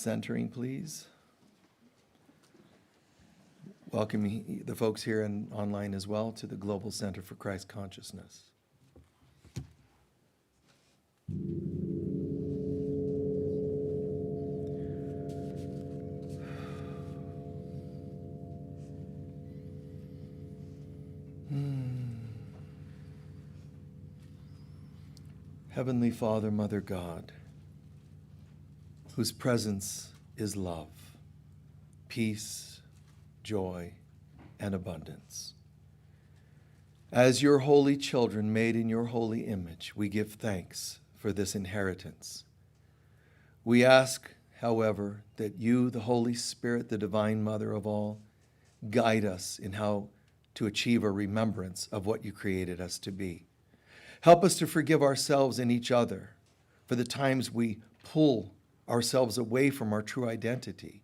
Centering, please. Welcome the folks here and online as well to the Global Center for Christ Consciousness. Heavenly Father, Mother God, whose presence is love, peace, joy, and abundance. As your holy children made in your holy image, we give thanks for this inheritance. We ask, however, that you, the Holy Spirit, the divine mother of all, guide us in how to achieve a remembrance of what you created us to be. Help us to forgive ourselves and each other for the times we pull ourselves away from our true identity.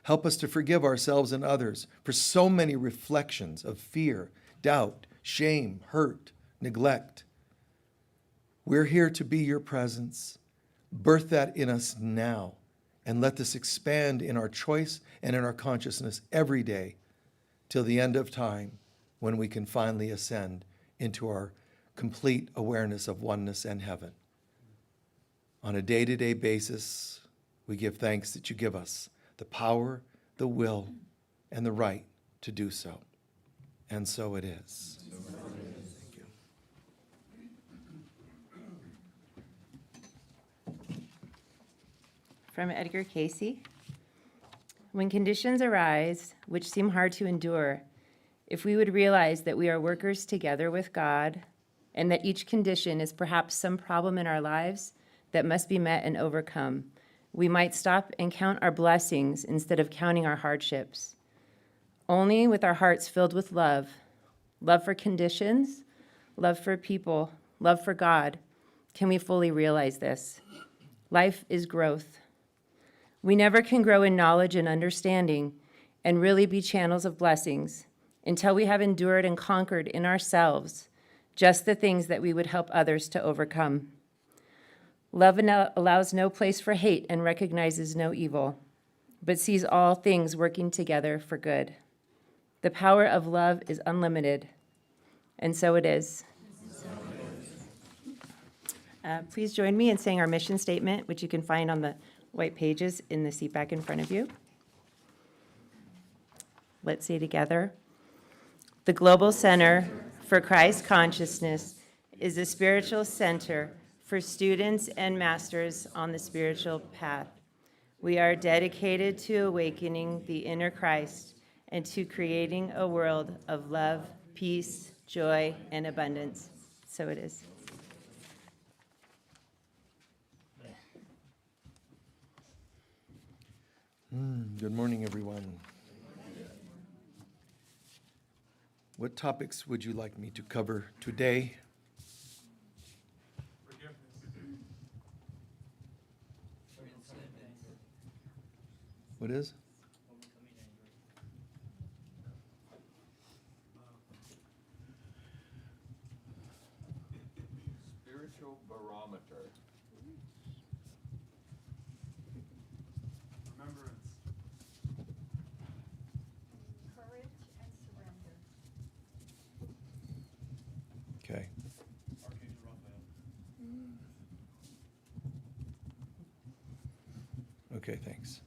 Help us to forgive ourselves and others for so many reflections of fear, doubt, shame, hurt, neglect. We're here to be your presence. Birth that in us now, and let this expand in our choice and in our consciousness every day till the end of time, when we can finally ascend into our complete awareness of oneness and heaven. On a day-to-day basis, we give thanks that you give us the power, the will, and the right to do so. And so it is. Thank you. From Edgar Casey. When conditions arise which seem hard to endure, if we would realize that we are workers together with God, and that each condition is perhaps some problem in our lives that must be met and overcome, we might stop and count our blessings instead of counting our hardships. Only with our hearts filled with love for conditions, love for people, love for God, can we fully realize this. Life is growth. We never can grow in knowledge and understanding and really be channels of blessings until we have endured and conquered in ourselves just the things that we would help others to overcome. Love allows no place for hate and recognizes no evil, but sees all things working together for good. The power of love is unlimited, and so it is. Please join me in saying our mission statement, which you can find on the white pages in the seat back in front of you. Let's say together. The Global Center for Christ Consciousness is a spiritual center for students and masters on the spiritual path. We are dedicated to awakening the inner Christ and to creating a world of love, peace, joy, and abundance. So it is. Good morning, everyone. What topics would you like me to cover today? What is? Spiritual barometer. Remembrance. Courage and surrender. Okay. Archangel Raphael. Okay, thanks.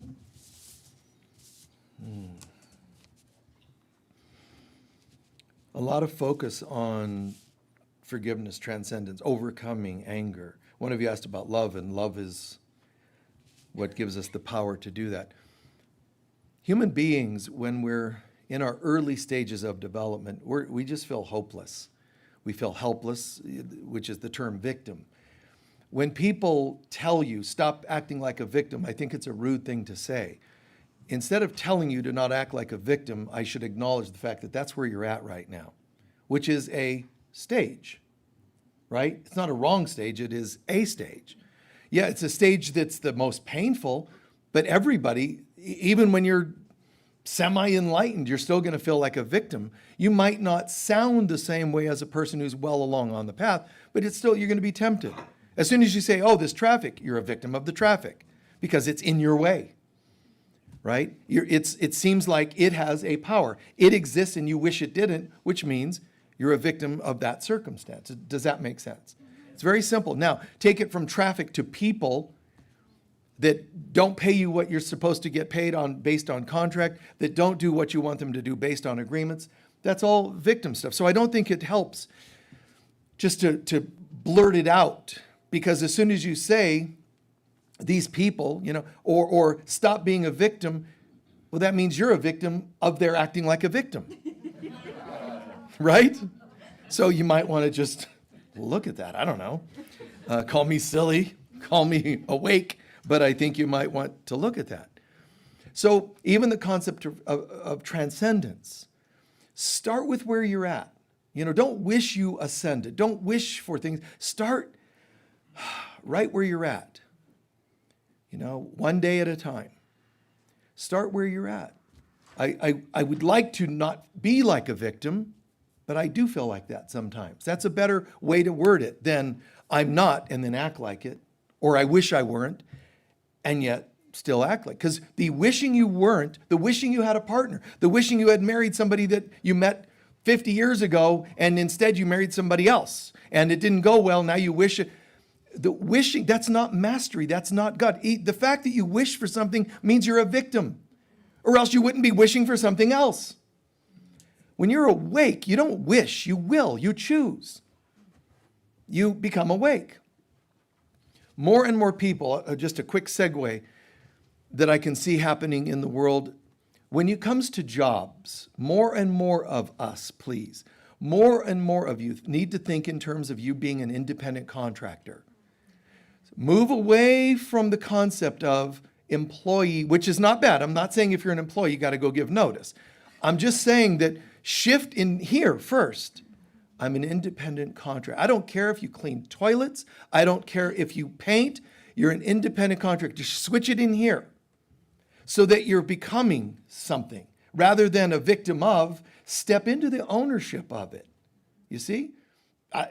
A lot of focus on forgiveness, transcendence, overcoming anger. One of you asked about love, and love is what gives us the power to do that. Human beings, when we're in our early stages of development, we just feel hopeless. We feel helpless, which is the term victim. When people tell you, stop acting like a victim, I think it's a rude thing to say. Instead of telling you to not act like a victim, I should acknowledge the fact that that's where you're at right now, which is a stage, right? It's not a wrong stage, it is a stage. Yeah, it's a stage that's the most painful, but everybody, even when you're semi-enlightened, you're still gonna feel like a victim. You might not sound the same way as a person who's well along on the path, but it's still, you're gonna be tempted. As soon as you say, oh, this traffic, you're a victim of the traffic because it's in your way. right? It seems like it has a power. It exists and you wish it didn't, which means you're a victim of that circumstance. Does that make sense? It's very simple. Now, take it from traffic to people that don't pay you what you're supposed to get paid on based on contract, that don't do what you want them to do based on agreements. That's all victim stuff. So I don't think it helps just to blurt it out, because as soon as you say these people, or stop being a victim, well, that means you're a victim of their acting like a victim. Right? So you might want to just look at that. I don't know. Call me silly, call me awake, but I think you might want to look at that. So even the concept of transcendence, start with where you're at. Don't wish you ascended. Don't wish for things. Start right where you're at. One day at a time. Start where you're at. I would like to not be like a victim, but I do feel like that sometimes. That's a better way to word it than I'm not and then act like it, or I wish I weren't and yet still act like. Because the wishing you weren't, the wishing you had a partner, the wishing you had married somebody that you met 50 years ago and instead you married somebody else and it didn't go well, now you wish it. The wishing, that's not mastery, that's not God. The fact that you wish for something means you're a victim, or else you wouldn't be wishing for something else. When you're awake, you don't wish, you will, you choose. You become awake. More and more people, just a quick segue that I can see happening in the world, when it comes to jobs, more and more of us, please, more and more of you need to think in terms of you being an independent contractor. Move away from the concept of employee, which is not bad. I'm not saying if you're an employee, you got to go give notice. I'm just saying that shift in here first. I'm an independent contractor. I don't care if you clean toilets. I don't care if you paint. You're an independent contractor. Just switch it in here so that you're becoming something rather than a victim of. Step into the ownership of it. You see?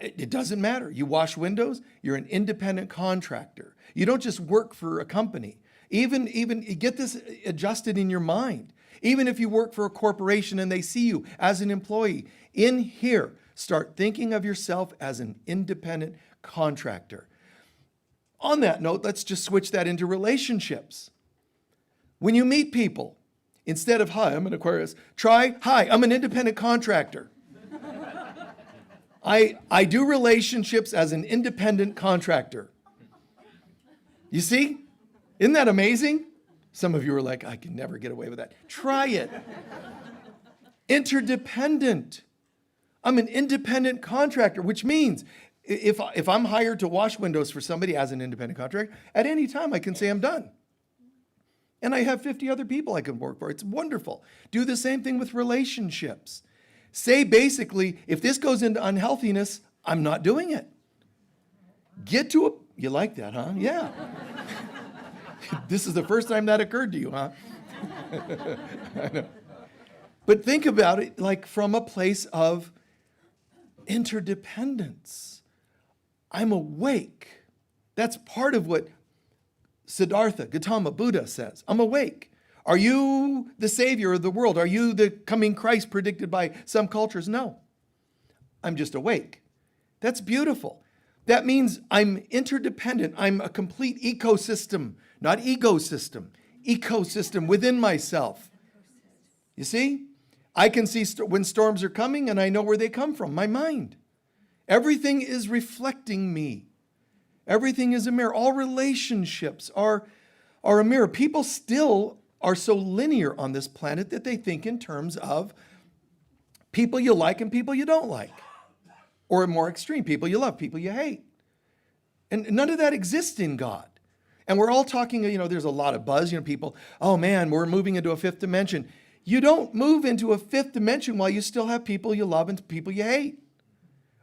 It doesn't matter. You wash windows, you're an independent contractor. You don't just work for a company. Even get this adjusted in your mind. Even if you work for a corporation and they see you as an employee, in here, start thinking of yourself as an independent contractor. On that note, let's just switch that into relationships. When you meet people, instead of, hi, I'm an Aquarius, try, hi, I'm an independent contractor. I do relationships as an independent contractor. You see? Isn't that amazing? Some of you are like, I can never get away with that. Try it. Interdependent. I'm an independent contractor, which means if I'm hired to wash windows for somebody as an independent contractor, at any time I can say I'm done. And I have 50 other people I can work for. It's wonderful. Do the same thing with relationships. Say basically, if this goes into unhealthiness, I'm not doing it. Get to a, you like that, huh? Yeah. This is the first time that occurred to you, huh? I know. But think about it like from a place of interdependence. I'm awake. That's part of what Siddhartha Gautama Buddha says. I'm awake. Are you the savior of the world? Are you the coming Christ predicted by some cultures? No. I'm just awake. That's beautiful. That means I'm interdependent. I'm a complete ecosystem, not ecosystem, ecosystem within myself. You see? I can see when storms are coming and I know where they come from, my mind. Everything is reflecting me. Everything is a mirror. All relationships are a mirror. People still are so linear on this planet that they think in terms of people you like and people you don't like. Or more extreme, people you love, people you hate. And none of that exists in God. And we're all talking, there's a lot of buzz, people, oh man, we're moving into a fifth dimension. You don't move into a fifth dimension while you still have people you love and people you hate.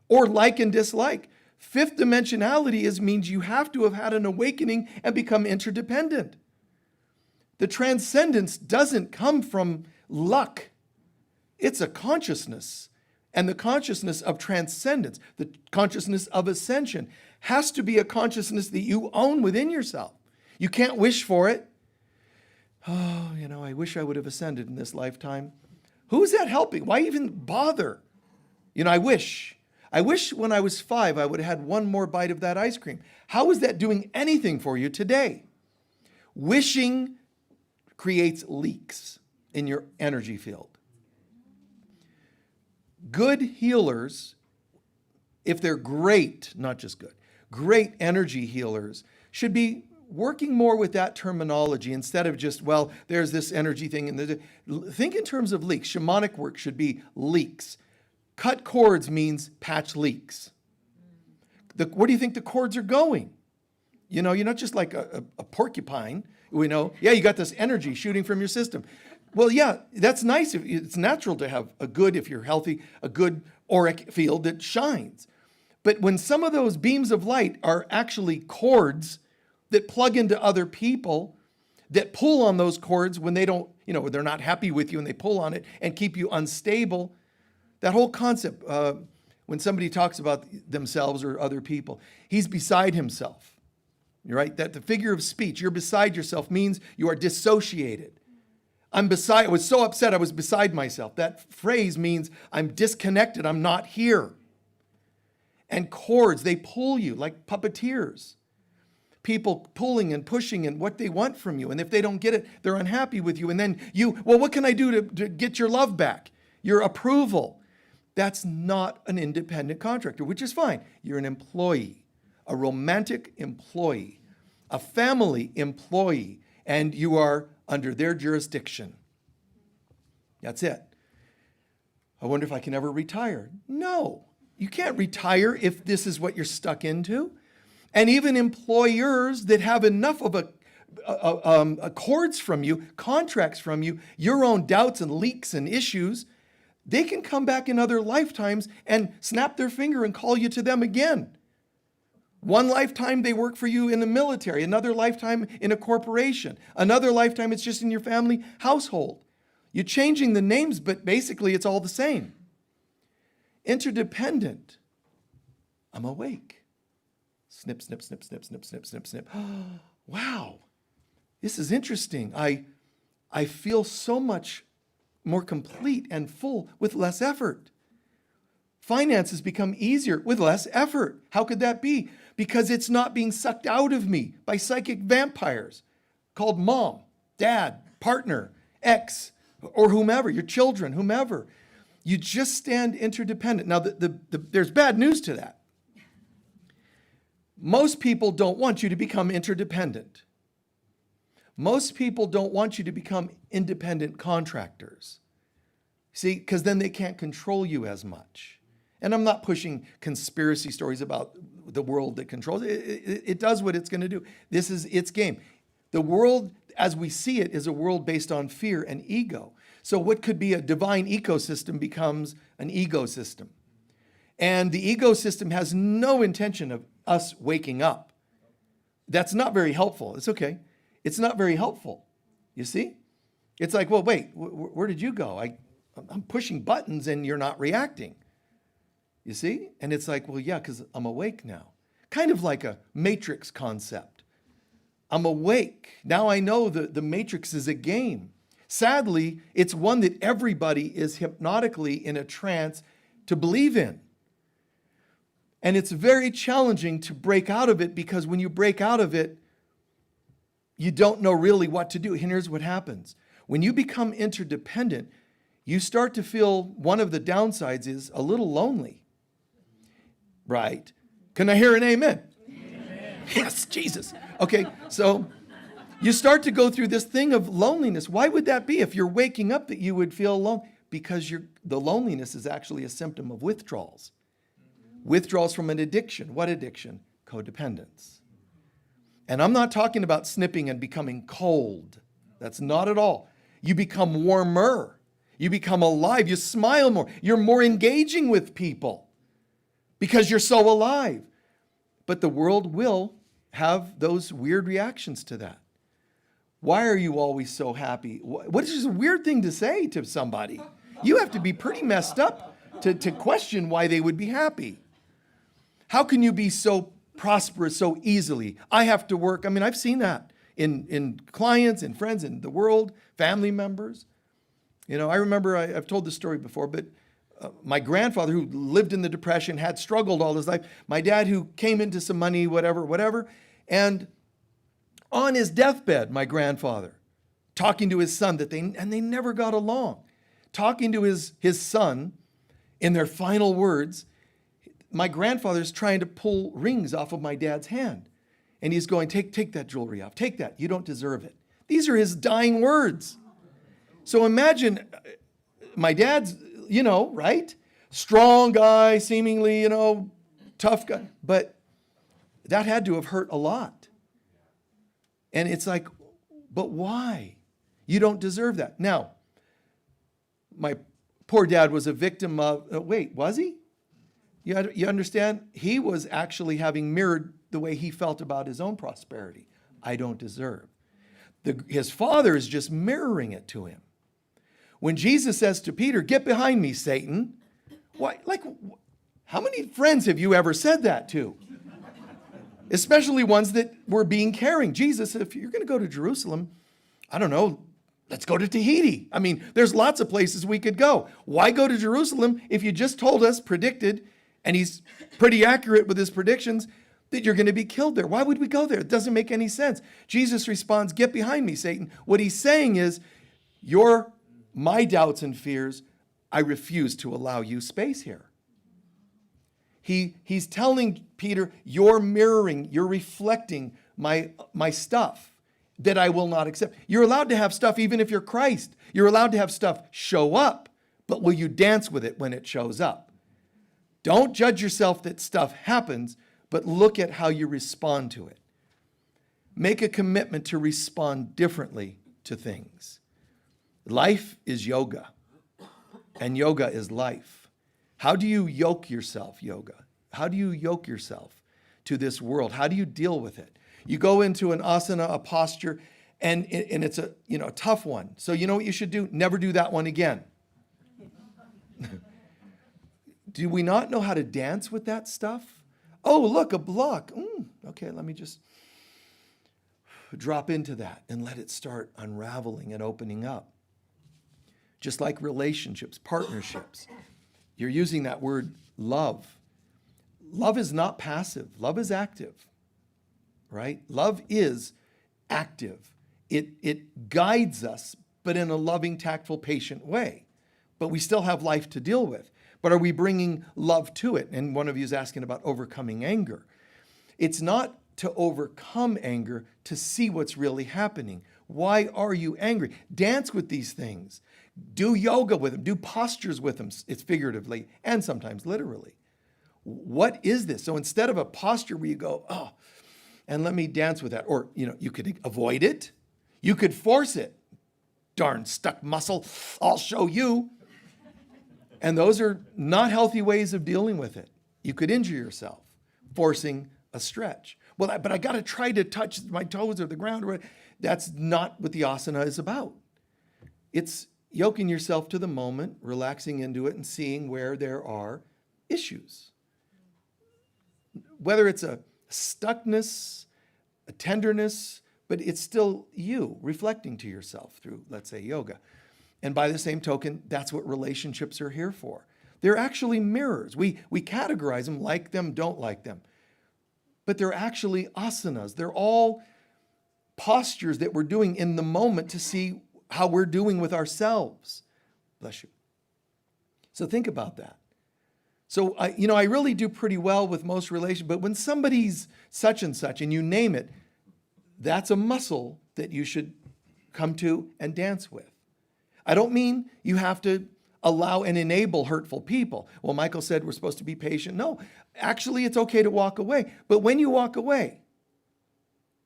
Or like and dislike. Fifth dimensionality means you have to have had an awakening and become interdependent. The transcendence doesn't come from luck. It's a consciousness. And the consciousness of transcendence, the consciousness of ascension, has to be a consciousness that you own within yourself. You can't wish for it. Oh, I wish I would have ascended in this lifetime. Who is that helping? Why even bother? I wish. I wish when I was 5, I would have had one more bite of that ice cream. How is that doing anything for you today? Wishing creates leaks in your energy field. Good healers, if they're great, not just good, great energy healers, should be working more with that terminology instead of just, well, there's this energy thing. Think in terms of leaks. Shamanic work should be leaks. Cut cords means patch leaks. Where do you think the cords are going? You're not just like a porcupine. Yeah, you got this energy shooting from your system. Well, yeah, that's nice. It's natural to have if you're healthy, a good auric field that shines. But when some of those beams of light are actually cords that plug into other people, that pull on those cords when they don't, they're not happy with you and they pull on it and keep you unstable, that whole concept, when somebody talks about themselves or other people, he's beside himself. You're right? That the figure of speech, you're beside yourself, means you are dissociated. I was so upset I was beside myself. That phrase means I'm disconnected, I'm not here. And cords, they pull you like puppeteers. People pulling and pushing and what they want from you. And if they don't get it, they're unhappy with you. And then what can I do to get your love back? Your approval. That's not an independent contractor, which is fine. You're an employee, a romantic employee, a family employee, and you are under their jurisdiction. That's it. I wonder if I can ever retire. No, you can't retire if this is what you're stuck into. And even employers that have enough of accords from you, contracts from you, your own doubts and leaks and issues, they can come back in other lifetimes and snap their finger and call you to them again. One lifetime they work for you in the military, another lifetime in a corporation, another lifetime it's just in your family household. You're changing the names, but basically it's all the same. Interdependent. I'm awake. Snip, snip, snip, snip, snip, snip, snip, snip. Wow, this is interesting. I feel so much more complete and full with less effort. Finances become easier with less effort. How could that be? Because it's not being sucked out of me by psychic vampires called mom, dad, partner, ex, or whomever, your children, whomever. You just stand interdependent. Now, there's bad news to that. Most people don't want you to become interdependent. Most people don't want you to become independent contractors. See, because then they can't control you as much. And I'm not pushing conspiracy stories about the world that controls it. It does what it's going to do. This is its game. The world, as we see it, is a world based on fear and ego. So what could be a divine ecosystem becomes an ecosystem. And the ecosystem has no intention of us waking up. That's not very helpful. It's okay. It's not very helpful. You see? It's like, well, wait, where did you go? I'm pushing buttons and you're not reacting. You see? And it's like, well, yeah, because I'm awake now. Kind of like a matrix concept. I'm awake. Now I know the matrix is a game. Sadly, it's one that everybody is hypnotically in a trance to believe in. And it's very challenging to break out of it because when you break out of it, you don't know really what to do. And here's what happens. When you become interdependent, you start to feel one of the downsides is a little lonely. Right? Can I hear an amen? Amen. Yes, Jesus. Okay, so you start to go through this thing of loneliness. Why would that be if you're waking up that you would feel alone? Because the loneliness is actually a symptom of withdrawals. Withdrawals from an addiction. What addiction? Codependence. And I'm not talking about snipping and becoming cold. That's not at all. You become warmer. You become alive. You smile more. You're more engaging with people because you're so alive. But the world will have those weird reactions to that. Why are you always so happy? What is this a weird thing to say to somebody? You have to be pretty messed up to question why they would be happy. How can you be so prosperous so easily? I have to work. I mean, I've seen that in clients, in friends, in the world, family members. You know, I remember, I've told this story before, but my grandfather, who lived in the Depression, had struggled all his life. My dad, who came into some money, whatever. And on his deathbed, my grandfather, talking to his son, and they never got along. Talking to his son in their final words, my grandfather's trying to pull rings off of my dad's hand. And he's going, take that jewelry off. Take that. You don't deserve it. These are his dying words. So imagine my dad's, right? Strong guy, seemingly, tough guy. But that had to have hurt a lot. And it's like, but why? You don't deserve that. Now, my poor dad was a victim of, wait, was he? You understand? He was actually having mirrored the way he felt about his own prosperity. I don't deserve. His father is just mirroring it to him. When Jesus says to Peter, get behind me, Satan, how many friends have you ever said that to? Especially ones that were being caring. Jesus, if you're going to go to Jerusalem, I don't know, let's go to Tahiti. I mean, there's lots of places we could go. Why go to Jerusalem if you just told us, predicted, and he's pretty accurate with his predictions, that you're going to be killed there? Why would we go there? It doesn't make any sense. Jesus responds, get behind me, Satan. What he's saying is, my doubts and fears, I refuse to allow you space here. He's telling Peter, you're mirroring, you're reflecting my stuff that I will not accept. You're allowed to have stuff even if you're Christ. You're allowed to have stuff show up, but will you dance with it when it shows up? Don't judge yourself that stuff happens, but look at how you respond to it. Make a commitment to respond differently to things. Life is yoga, and yoga is life. How do you yoke yourself, yoga? How do you yoke yourself to this world? How do you deal with it? You go into an asana, a posture, and it's a tough one. So you know what you should do? Never do that one again. Do we not know how to dance with that stuff? Oh, look, a block. Okay, let me just drop into that and let it start unraveling and opening up. Just like relationships, partnerships. You're using that word love. Love is not passive. Love is active, right? Love is active. It guides us, but in a loving, tactful, patient way. But we still have life to deal with. But are we bringing love to it? And one of you is asking about overcoming anger. It's not to overcome anger, to see what's really happening. Why are you angry? Dance with these things. Do yoga with them. Do postures with them. It's figuratively and sometimes literally. What is this? So instead of a posture where you go, oh, and let me dance with that. Or, you could avoid it. You could force it. Darn stuck muscle. I'll show you. And those are not healthy ways of dealing with it. You could injure yourself forcing a stretch. Well, but I got to try to touch my toes or the ground. That's not what the asana is about. It's yoking yourself to the moment, relaxing into it, and seeing where there are issues. Whether it's a stuckness, a tenderness, but it's still you reflecting to yourself through, let's say, yoga. And by the same token, that's what relationships are here for. They're actually mirrors. We categorize them, like them, don't like them. But they're actually asanas. They're all postures that we're doing in the moment to see how we're doing with ourselves. Bless you. So think about that. So I really do pretty well with most relations, but when somebody's such and such and you name it, that's a muscle that you should come to and dance with. I don't mean you have to allow and enable hurtful people. Well, Michael said we're supposed to be patient. No, actually it's okay to walk away. But when you walk away,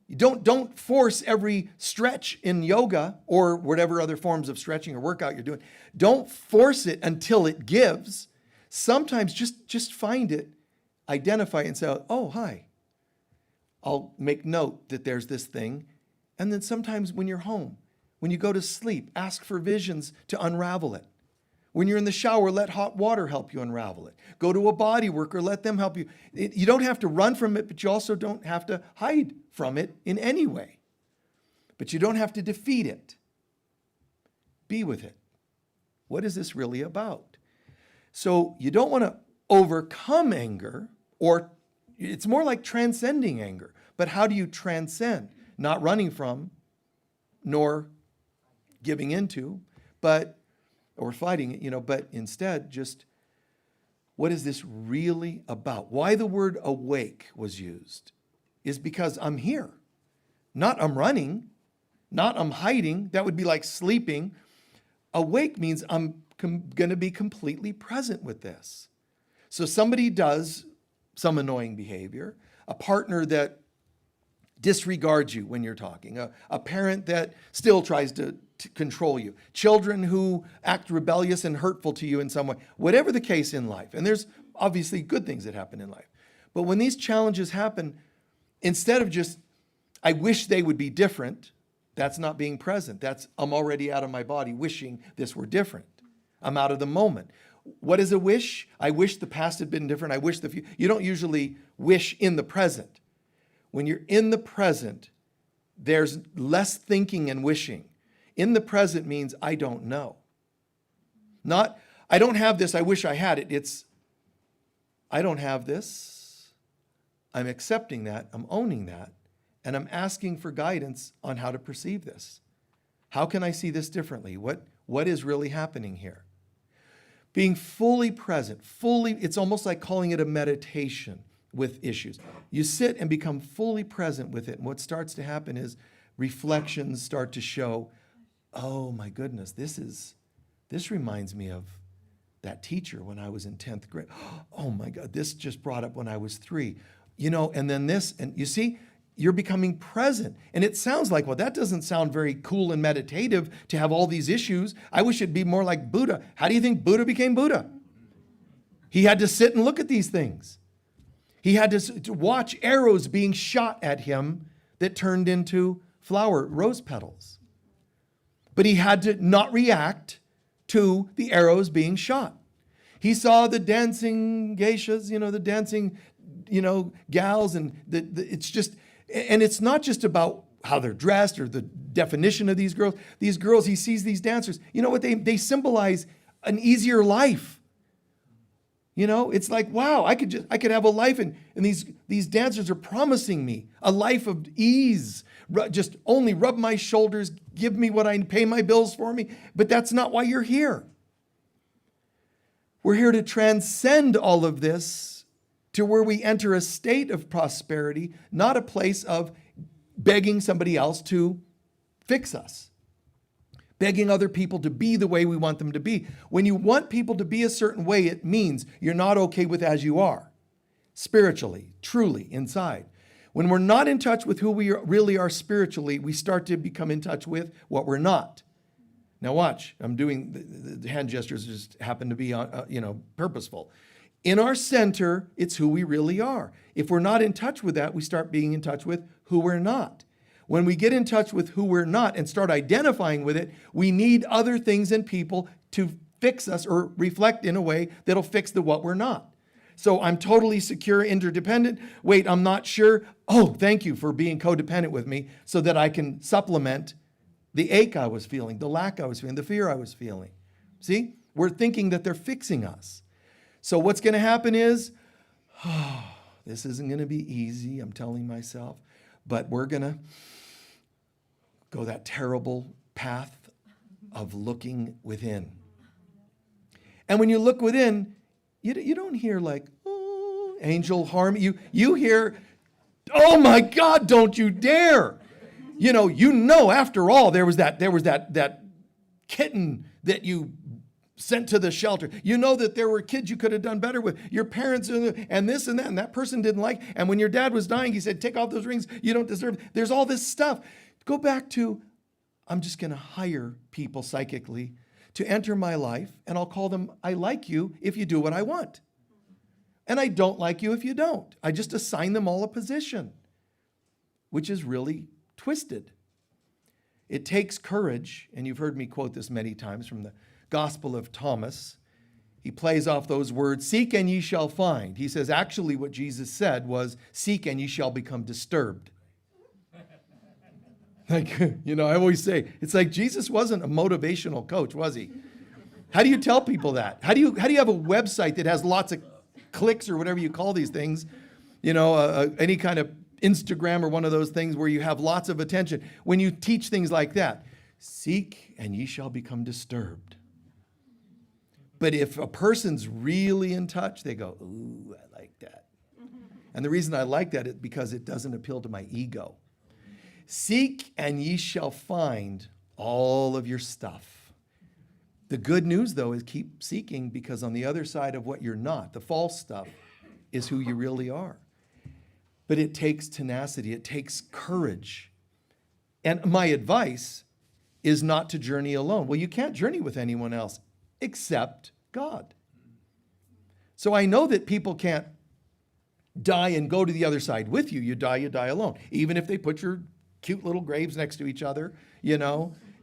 you don't force every stretch in yoga or whatever other forms of stretching or workout you're doing. Don't force it until it gives. Sometimes just find it, identify it and say, oh, hi. I'll make note that there's this thing. And then sometimes when you're home, when you go to sleep, ask for visions to unravel it. When you're in the shower, let hot water help you unravel it. Go to a body worker, let them help you. You don't have to run from it, but you also don't have to hide from it in any way. But you don't have to defeat it. Be with it. What is this really about? So you don't want to overcome anger, or it's more like transcending anger. But how do you transcend? Not running from, nor giving into, or fighting it, but instead just, what is this really about? Why the word awake was used is because I'm here. Not I'm running, not I'm hiding. That would be like sleeping. Awake means I'm going to be completely present with this. So somebody does some annoying behavior, a partner that disregards you when you're talking, a parent that still tries to control you, children who act rebellious and hurtful to you in some way, whatever the case in life. And there's obviously good things that happen in life. But when these challenges happen, instead of just, I wish they would be different, that's not being present. That's, I'm already out of my body wishing this were different. I'm out of the moment. What is a wish? I wish the past had been different. I wish the future. You don't usually wish in the present. When you're in the present, there's less thinking and wishing. In the present means I don't know. Not, I don't have this, I wish I had it. It's, I don't have this. I'm accepting that, I'm owning that, and I'm asking for guidance on how to perceive this. How can I see this differently? What is really happening here? Being fully present, it's almost like calling it a meditation with issues. You sit and become fully present with it, and what starts to happen is reflections start to show, oh my goodness, this reminds me of that teacher when I was in 10th grade. Oh my God, this just brought up when I was 3. And then this, and you see, you're becoming present. And it sounds like, well, that doesn't sound very cool and meditative to have all these issues. I wish it'd be more like Buddha. How do you think Buddha became Buddha? He had to sit and look at these things. He had to watch arrows being shot at him that turned into rose petals. But he had to not react to the arrows being shot. He saw the dancing geishas, the dancing, gals, and it's just, and it's not just about how they're dressed or the definition of these girls. These girls, he sees these dancers. You know what? They symbolize an easier life. It's like, wow, I could have a life, and these dancers are promising me a life of ease. Just only rub my shoulders, give me what I pay my bills for me. But that's not why you're here. We're here to transcend all of this to where we enter a state of prosperity, not a place of begging somebody else to fix us, begging other people to be the way we want them to be. When you want people to be a certain way, it means you're not okay with as you are, spiritually, truly, inside. When we're not in touch with who we really are spiritually, we start to become in touch with what we're not. Now watch, I'm doing, the hand gestures just happen to be purposeful. In our center, it's who we really are. If we're not in touch with that, we start being in touch with who we're not. When we get in touch with who we're not and start identifying with it, we need other things and people to fix us or reflect in a way that'll fix the what we're not. So I'm totally secure, interdependent. Wait, I'm not sure. Oh, thank you for being codependent with me so that I can supplement the ache I was feeling, the lack I was feeling, the fear I was feeling. See, we're thinking that they're fixing us. So what's going to happen is, this isn't going to be easy, I'm telling myself, but we're going to go that terrible path of looking within. And when you look within, you don't hear like, oh, angel harm. You hear, oh my God, don't you dare. After all, there was that kitten that you sent to the shelter. You know that there were kids you could have done better with. Your parents and this and that, and that person didn't like. And when your dad was dying, he said, take off those rings. You don't deserve. There's all this stuff. Go back to, I'm just going to hire people psychically to enter my life, and I'll call them, I like you if you do what I want. And I don't like you if you don't. I just assign them all a position, which is really twisted. It takes courage, and you've heard me quote this many times from the Gospel of Thomas. He plays off those words, seek and ye shall find. He says, actually what Jesus said was, seek and ye shall become disturbed. Like, I always say, it's like Jesus wasn't a motivational coach, was he? How do you tell people that? How do you have a website that has lots of clicks or whatever you call these things? Any kind of Instagram or one of those things where you have lots of attention. When you teach things like that, seek and ye shall become disturbed. But if a person's really in touch, they go, ooh, I like that. And the reason I like that is because it doesn't appeal to my ego. Seek and ye shall find all of your stuff. The good news, though, is keep seeking, because on the other side of what you're not, the false stuff, is who you really are. But it takes tenacity. It takes courage. And my advice is not to journey alone. Well, you can't journey with anyone else except God. So I know that people can't die and go to the other side with you. You die alone. Even if they put your cute little graves next to each other,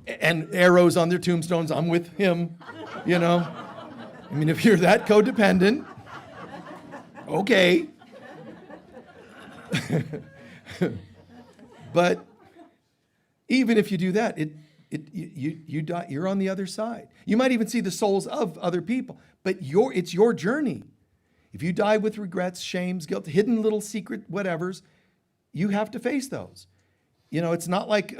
and arrows on their tombstones, I'm with him, I mean, if you're that codependent, okay. But even if you do that, you die, you're on the other side. You might even see the souls of other people, but it's your journey. If you die with regrets, shames, guilt, hidden little secret whatevers, you have to face those. It's not like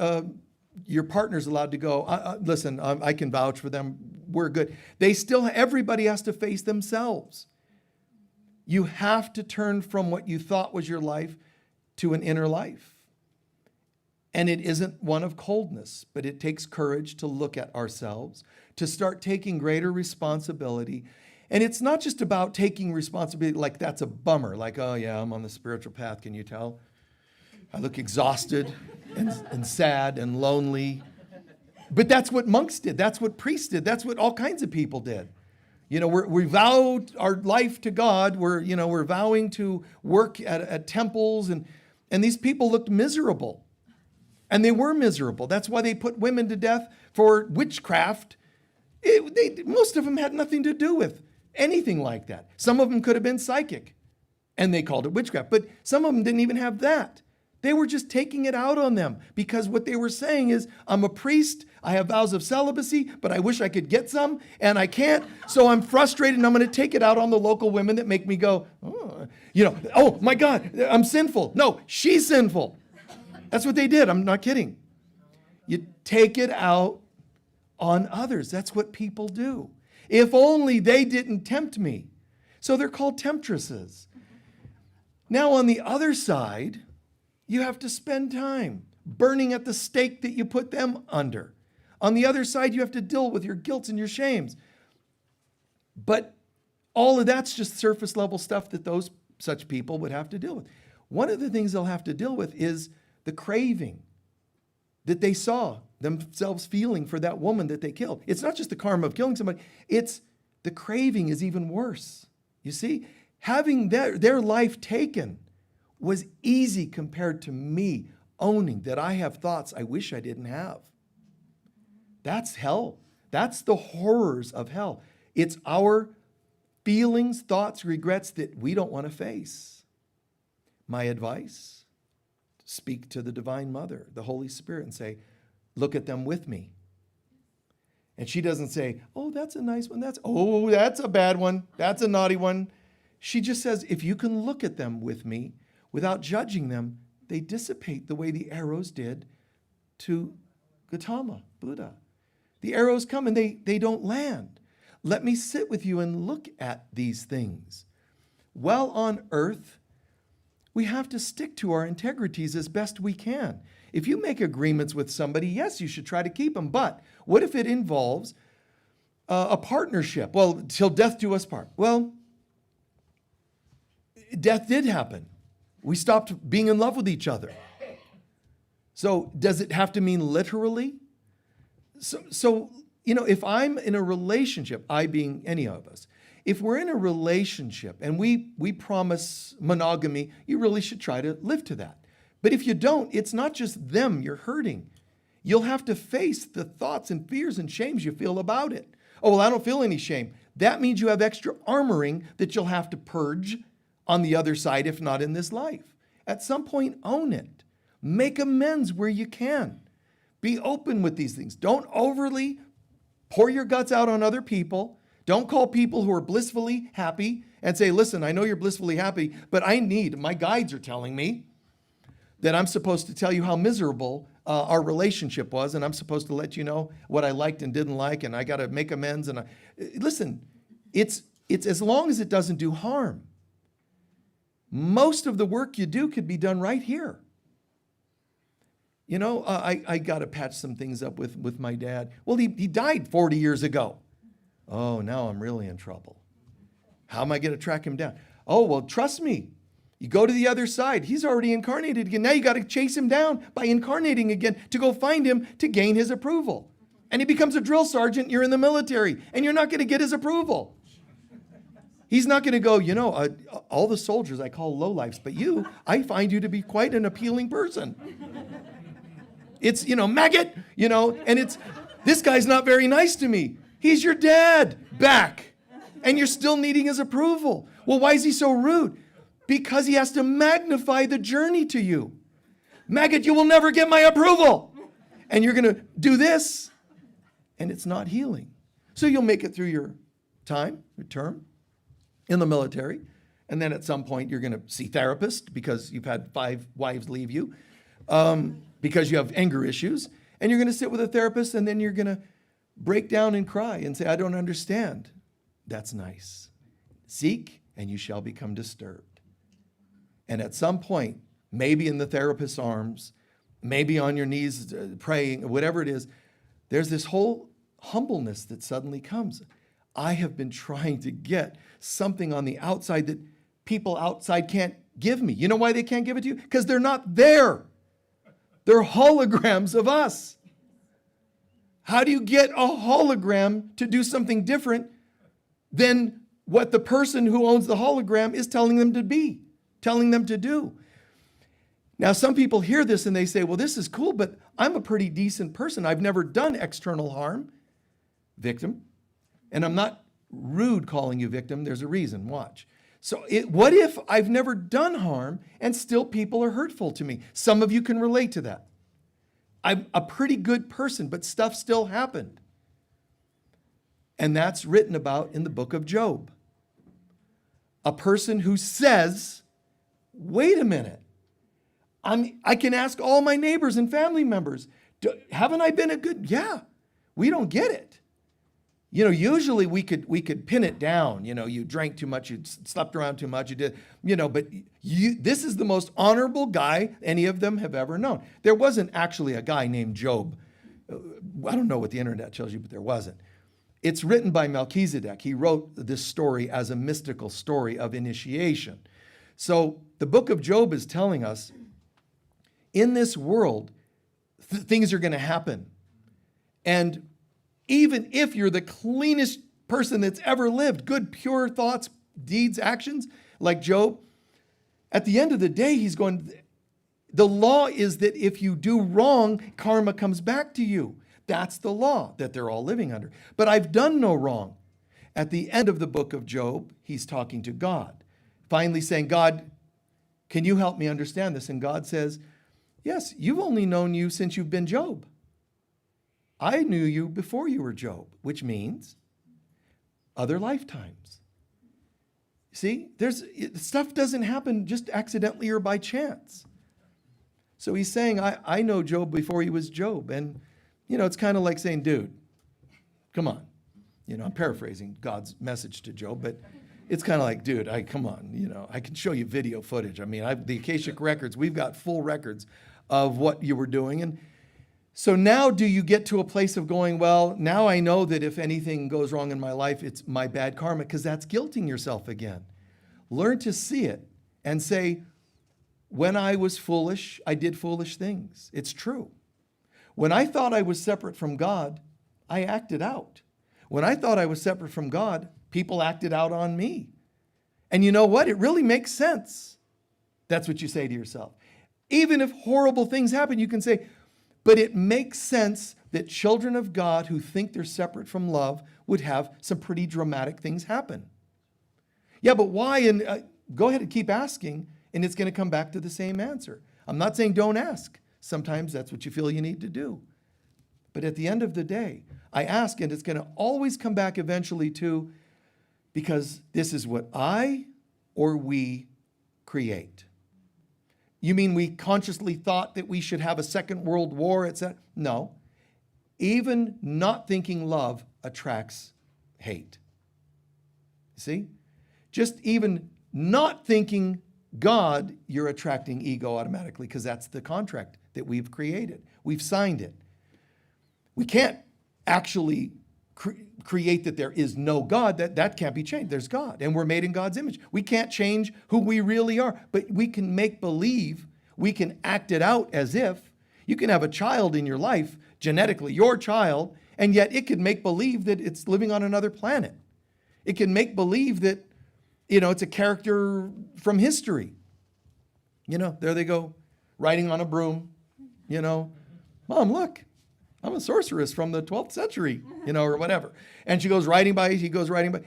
your partner's allowed to go, listen, I can vouch for them, we're good. Everybody has to face themselves. You have to turn from what you thought was your life to an inner life. And it isn't one of coldness, but it takes courage to look at ourselves, to start taking greater responsibility. And it's not just about taking responsibility like that's a bummer, like, oh yeah, I'm on the spiritual path, can you tell? I look exhausted and sad and lonely. But that's what monks did. That's what priests did. That's what all kinds of people did. We vowed our life to God. We're vowing to work at temples. And these people looked miserable. And they were miserable. That's why they put women to death for witchcraft. Most of them had nothing to do with anything like that. Some of them could have been psychic. And they called it witchcraft. But some of them didn't even have that. They were just taking it out on them, because what they were saying is, I'm a priest, I have vows of celibacy, but I wish I could get some, and I can't, so I'm frustrated, and I'm going to take it out on the local women that make me go, oh my God, I'm sinful. No, she's sinful. That's what they did. I'm not kidding. You take it out on others. That's what people do. If only they didn't tempt me. So they're called temptresses. Now on the other side, you have to spend time burning at the stake that you put them under. On the other side, you have to deal with your guilt and your shames. But all of that's just surface level stuff that such people would have to deal with. One of the things they'll have to deal with is the craving that they saw themselves feeling for that woman that they killed. It's not just the karma of killing somebody. It's the craving is even worse. You see, having their life taken was easy compared to me owning that I have thoughts I wish I didn't have. That's hell. That's the horrors of hell. It's our feelings, thoughts, regrets that we don't want to face. My advice, speak to the Divine Mother, the Holy Spirit, and say, look at them with me. And she doesn't say, oh, that's a nice one. That's a bad one. That's a naughty one. She just says, if you can look at them with me, without judging them, they dissipate the way the arrows did to Gautama, Buddha. The arrows come and they don't land. Let me sit with you and look at these things. While on earth, we have to stick to our integrities as best we can. If you make agreements with somebody, yes, you should try to keep them. But what if it involves a partnership? Well, till death do us part. Well, death did happen. We stopped being in love with each other. So does it have to mean literally? So if I'm in a relationship, I being any of us, if we're in a relationship and we promise monogamy, you really should try to live to that. But if you don't, it's not just them you're hurting. You'll have to face the thoughts and fears and shames you feel about it. Oh, well, I don't feel any shame. That means you have extra armoring that you'll have to purge on the other side, if not in this life. At some point, own it. Make amends where you can. Be open with these things. Don't overly pour your guts out on other people. Don't call people who are blissfully happy and say, listen, I know you're blissfully happy, but my guides are telling me that I'm supposed to tell you how miserable our relationship was, and I'm supposed to let you know what I liked and didn't like, and I got to make amends. And listen, it's as long as it doesn't do harm. Most of the work you do could be done right here. You know, I got to patch some things up with my dad. Well, he died 40 years ago. Oh, now I'm really in trouble. How am I going to track him down? Oh, well, trust me. You go to the other side. He's already incarnated again. Now you got to chase him down by incarnating again to go find him to gain his approval. And he becomes a drill sergeant. You're in the military, and you're not going to get his approval. He's not going to go, you know, all the soldiers I call lowlifes, but you, I find you to be quite an appealing person. It's, you know, maggot, you know, and it's, this guy's not very nice to me. He's your dad back, and you're still needing his approval. Well, why is he so rude? Because he has to magnify the journey to you. Maggot, you will never get my approval. And you're going to do this, and it's not healing. So you'll make it through your time, your term in the military, and then at some point you're going to see therapists because you've had 5 wives leave you, because you have anger issues, and you're going to sit with a therapist, and then you're going to break down and cry and say, I don't understand. That's nice. Seek, and you shall become disturbed. And at some point, maybe in the therapist's arms, maybe on your knees praying, whatever it is, there's this whole humbleness that suddenly comes. I have been trying to get something on the outside that people outside can't give me. You know why they can't give it to you? Because they're not there. They're holograms of us. How do you get a hologram to do something different than what the person who owns the hologram is telling them to be, telling them to do? Now, some people hear this and they say, well, this is cool, but I'm a pretty decent person. I've never done external harm. Victim. And I'm not rude calling you victim. There's a reason. Watch. So what if I've never done harm and still people are hurtful to me? Some of you can relate to that. I'm a pretty good person, but stuff still happened. And that's written about in the book of Job. A person who says, wait a minute. I can ask all my neighbors and family members, haven't I been a good? Yeah, we don't get it. You know, usually we could pin it down. You know, you drank too much, you slept around too much, you did, you know, but this is the most honorable guy any of them have ever known. There wasn't actually a guy named Job. I don't know what the internet tells you, but there wasn't. It's written by Melchizedek. He wrote this story as a mystical story of initiation. So the book of Job is telling us, in this world, things are going to happen. And even if you're the cleanest person that's ever lived, good, pure thoughts, deeds, actions, like Job, at the end of the day, he's going, the law is that if you do wrong, karma comes back to you. That's the law that they're all living under. But I've done no wrong. At the end of the book of Job, he's talking to God, finally saying, God, can you help me understand this? And God says, yes, you've only known you since you've been Job. I knew you before you were Job, which means other lifetimes. See, stuff doesn't happen just accidentally or by chance. So he's saying, I know Job before he was Job. And, you know, it's kind of like saying, dude, come on. You know, I'm paraphrasing God's message to Job, but it's kind of like, dude, come on. You know, I can show you video footage. I mean, the Akashic records, we've got full records of what you were doing. And so now do you get to a place of going, well, now I know that if anything goes wrong in my life, it's my bad karma, because that's guilting yourself again. Learn to see it and say, when I was foolish, I did foolish things. It's true. When I thought I was separate from God, I acted out. When I thought I was separate from God, people acted out on me. And you know what? It really makes sense. That's what you say to yourself. Even if horrible things happen, you can say, but it makes sense that children of God who think they're separate from love would have some pretty dramatic things happen. Yeah, but why? And go ahead and keep asking, and it's going to come back to the same answer. I'm not saying don't ask. Sometimes that's what you feel you need to do. But at the end of the day, I ask, and it's going to always come back eventually to, because this is what I or we create. You mean we consciously thought that we should have a second world war, etc.? No. Even not thinking love attracts hate. See? Just even not thinking God, you're attracting ego automatically, because that's the contract that we've created. We've signed it. We can't actually create that there is no God. That can't be changed. There's God, and we're made in God's image. We can't change who we really are, but we can make believe. We can act it out as if. You can have a child in your life, genetically, your child, and yet it can make believe that it's living on another planet. It can make believe that, it's a character from history. There they go, riding on a broom, Mom, look, I'm a sorceress from the 12th century, or whatever. And she goes riding by, he goes riding by.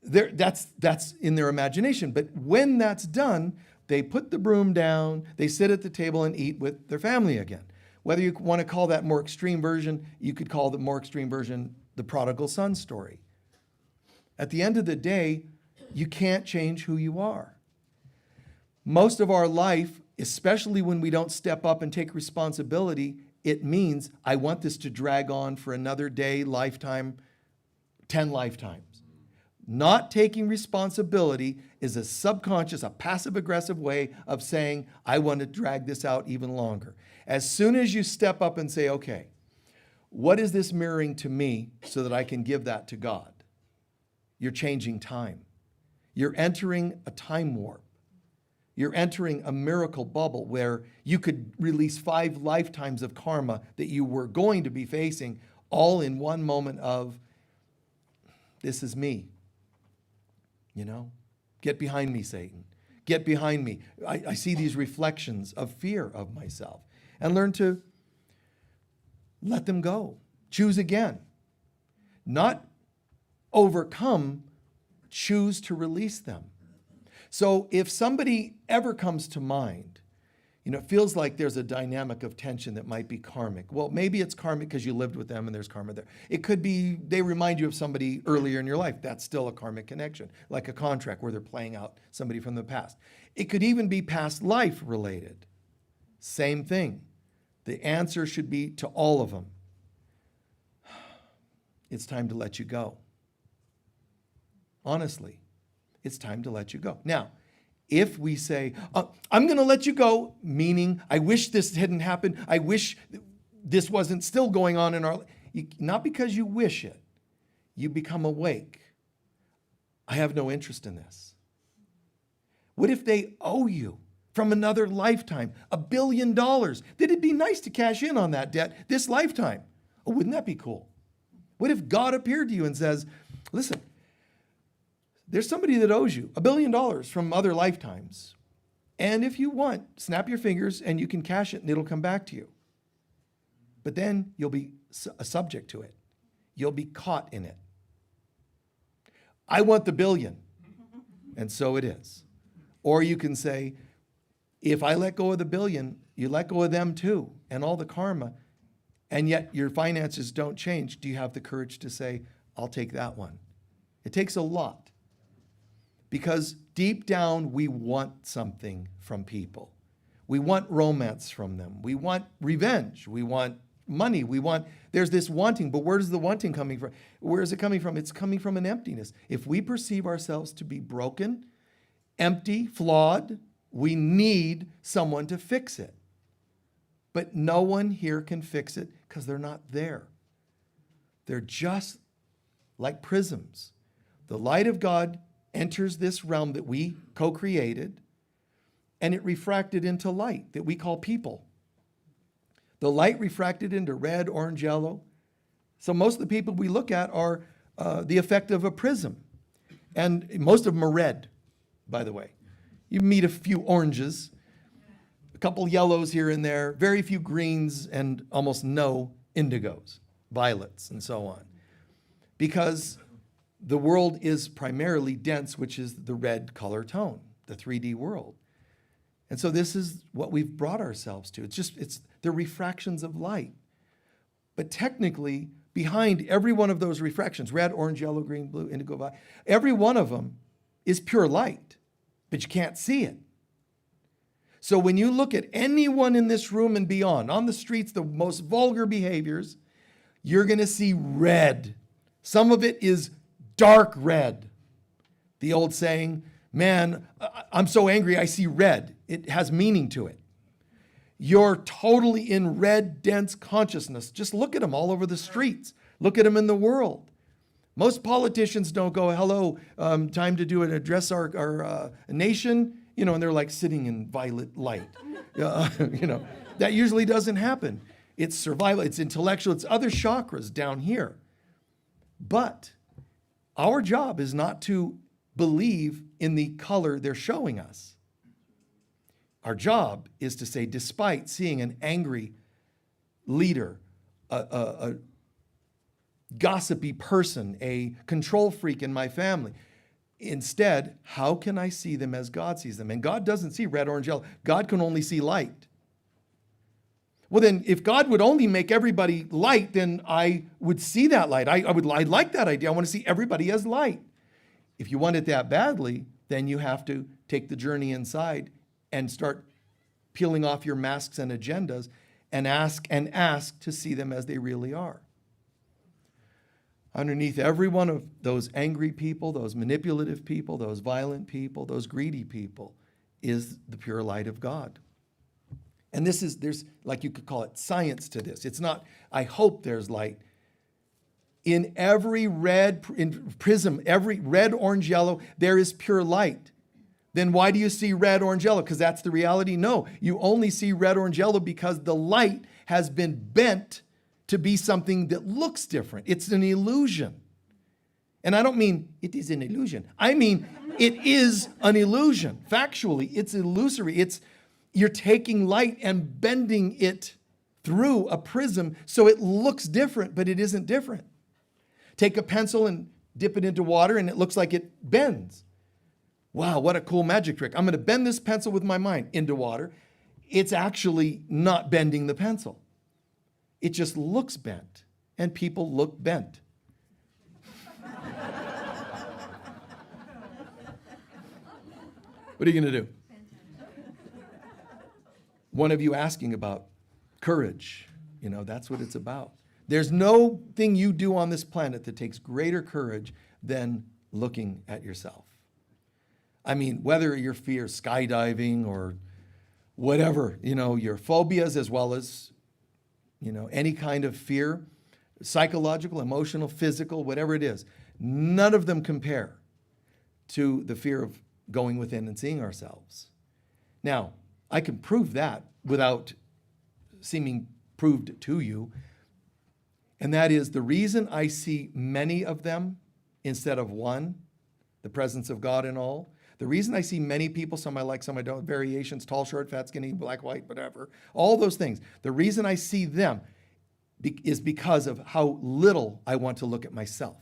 That's in their imagination. But when that's done, they put the broom down, they sit at the table and eat with their family again. Whether you want to call that more extreme version, you could call the more extreme version the prodigal son story. At the end of the day, you can't change who you are. Most of our life, especially when we don't step up and take responsibility, it means I want this to drag on for another day, lifetime, 10 lifetimes. Not taking responsibility is a subconscious, a passive-aggressive way of saying, I want to drag this out even longer. As soon as you step up and say, okay, what is this mirroring to me so that I can give that to God? You're changing time. You're entering a time warp. You're entering a miracle bubble where you could release 5 lifetimes of karma that you were going to be facing all in one moment of, this is me. Get behind me, Satan. Get behind me. I see these reflections of fear of myself. And learn to let them go. Choose again. Not overcome, choose to release them. So if somebody ever comes to mind, it feels like there's a dynamic of tension that might be karmic. Well, maybe it's karmic because you lived with them and there's karma there. It could be they remind you of somebody earlier in your life. That's still a karmic connection, like a contract where they're playing out somebody from the past. It could even be past life related. Same thing. The answer should be to all of them. It's time to let you go. Honestly, it's time to let you go. Now, if we say, I'm going to let you go, meaning I wish this hadn't happened, I wish this wasn't still going on in our life, not because you wish it, you become awake. I have no interest in this. What if they owe you from another lifetime $1 billion? That it'd be nice to cash in on that debt this lifetime. Oh, wouldn't that be cool? What if God appeared to you and says, listen, there's somebody that owes you $1 billion from other lifetimes. And if you want, snap your fingers and you can cash it and it'll come back to you. But then you'll be a subject to it. You'll be caught in it. I want the $1 billion. And so it is. Or you can say, if I let go of the $1 billion, you let go of them too, and all the karma, and yet your finances don't change. Do you have the courage to say, I'll take that one? It takes a lot. Because deep down, we want something from people. We want romance from them. We want revenge. We want money. There's this wanting, but where is the wanting coming from? Where is it coming from? It's coming from an emptiness. If we perceive ourselves to be broken, empty, flawed, we need someone to fix it. But no one here can fix it because they're not there. They're just like prisms. The light of God enters this realm that we co-created, and it refracted into light that we call people. The light refracted into red, orange, yellow. So most of the people we look at are the effect of a prism. And most of them are red, by the way. You meet a few oranges, a couple yellows here and there, very few greens, and almost no indigos, violets, and so on. Because the world is primarily dense, which is the red color tone, the 3D world. And so this is what we've brought ourselves to. It's the refractions of light. But technically, behind every one of those refractions, red, orange, yellow, green, blue, indigo, violet, every one of them is pure light, but you can't see it. So when you look at anyone in this room and beyond, on the streets, the most vulgar behaviors, you're going to see red. Some of it is dark red. The old saying, man, I'm so angry I see red. It has meaning to it. You're totally in red, dense consciousness. Just look at them all over the streets. Look at them in the world. Most politicians don't go, hello, time to do an address our nation, and they're like sitting in violet light. That usually doesn't happen. It's survival, it's intellectual, it's other chakras down here. But our job is not to believe in the color they're showing us. Our job is to say, despite seeing an angry leader, a gossipy person, a control freak in my family, instead, how can I see them as God sees them? And God doesn't see red, orange, yellow. God can only see light. Well, then, if God would only make everybody light, then I would see that light. I like that idea. I want to see everybody as light. If you want it that badly, then you have to take the journey inside and start peeling off your masks and agendas and ask to see them as they really are. Underneath every one of those angry people, those manipulative people, those violent people, those greedy people, is the pure light of God. And there's, like you could call it, science to this. It's not, I hope there's light. In every prism, every red, orange, yellow, there is pure light. Then why do you see red, orange, yellow? Because that's the reality? No, you only see red, orange, yellow because the light has been bent to be something that looks different. It's an illusion. And I don't mean it is an illusion. I mean it is an illusion. Factually, it's illusory. You're taking light and bending it through a prism so it looks different, but it isn't different. Take a pencil and dip it into water and it looks like it bends. Wow, what a cool magic trick. I'm going to bend this pencil with my mind into water. It's actually not bending the pencil. It just looks bent, and people look bent. What are you going to do? One of you asking about courage. That's what it's about. There's no thing you do on this planet that takes greater courage than looking at yourself. I mean, whether your fear is skydiving or whatever, your phobias as well as, any kind of fear, psychological, emotional, physical, whatever it is, none of them compare to the fear of going within and seeing ourselves. Now, I can prove that without seeming proved to you. And that is the reason I see many of them instead of one, the presence of God in all. The reason I see many people, some I like, some I don't, variations, tall, short, fat, skinny, black, white, whatever, all those things. The reason I see them is because of how little I want to look at myself.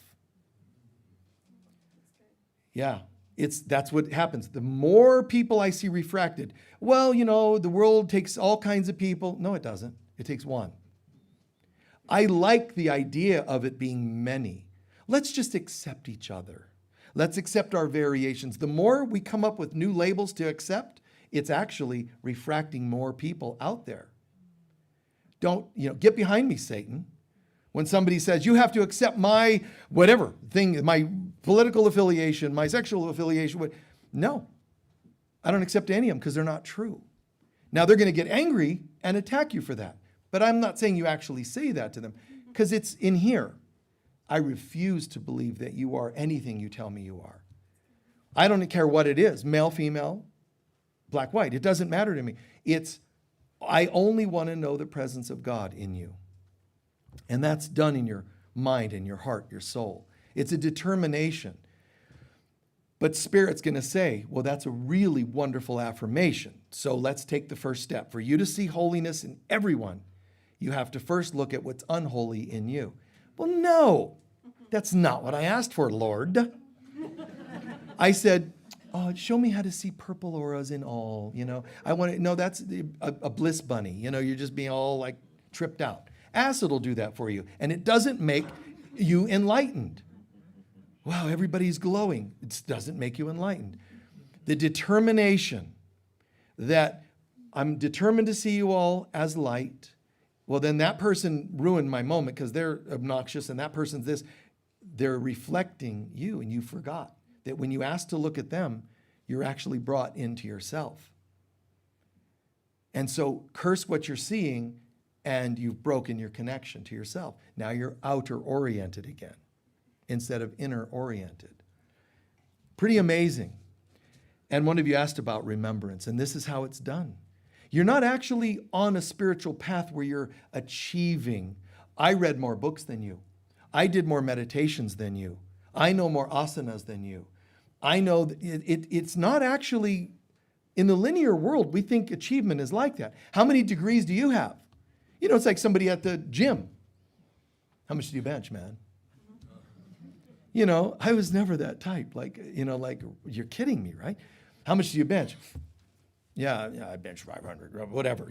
Yeah. That's what happens. The more people I see refracted, the world takes all kinds of people. No, it doesn't. It takes one. I like the idea of it being many. Let's just accept each other. Let's accept our variations. The more we come up with new labels to accept, it's actually refracting more people out there. Don't, get behind me, Satan. When somebody says, you have to accept my whatever thing, my political affiliation, my sexual affiliation. No, I don't accept any of them because they're not true. Now, they're going to get angry and attack you for that. But I'm not saying you actually say that to them because it's in here. I refuse to believe that you are anything you tell me you are. I don't care what it is, male, female, black, white. It doesn't matter to me. I only want to know the presence of God in you. And that's done in your mind and your heart, your soul. It's a determination. But Spirit's going to say, well, that's a really wonderful affirmation. So let's take the first step. For you to see holiness in everyone, you have to first look at what's unholy in you. Well, no, that's not what I asked for, Lord. I said, show me how to see purple auras in all, I want to, no, that's a bliss bunny. You're just being all like tripped out. Acid will do that for you. And it doesn't make you enlightened. Wow, everybody's glowing. It doesn't make you enlightened. The determination that I'm determined to see you all as light, well, then that person ruined my moment because they're obnoxious and that person's this. They're reflecting you, and you forgot that when you ask to look at them, you're actually brought into yourself. And so curse what you're seeing, and you've broken your connection to yourself. Now you're outer oriented again instead of inner oriented. Pretty amazing. And one of you asked about remembrance, and this is how it's done. You're not actually on a spiritual path where you're achieving. I read more books than you. I did more meditations than you. I know more asanas than you. I know that it's not actually, in the linear world, we think achievement is like that. How many degrees do you have? You know, it's like somebody at the gym. How much do you bench, man? You know, I was never that type. Like, you're kidding me, right? How much do you bench? Yeah, I bench 500, whatever,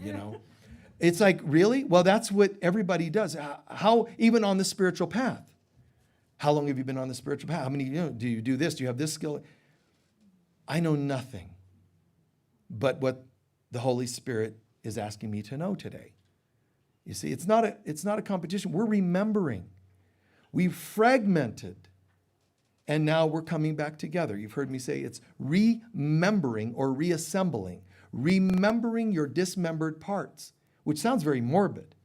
It's like, really? Well, that's what everybody does. How, even on the spiritual path? How long have you been on the spiritual path? How many, do you do this? Do you have this skill? I know nothing but what the Holy Spirit is asking me to know today. You see, it's not a competition. We're remembering. We've fragmented, and now we're coming back together. You've heard me say it's remembering or reassembling. Remembering your dismembered parts, which sounds very morbid,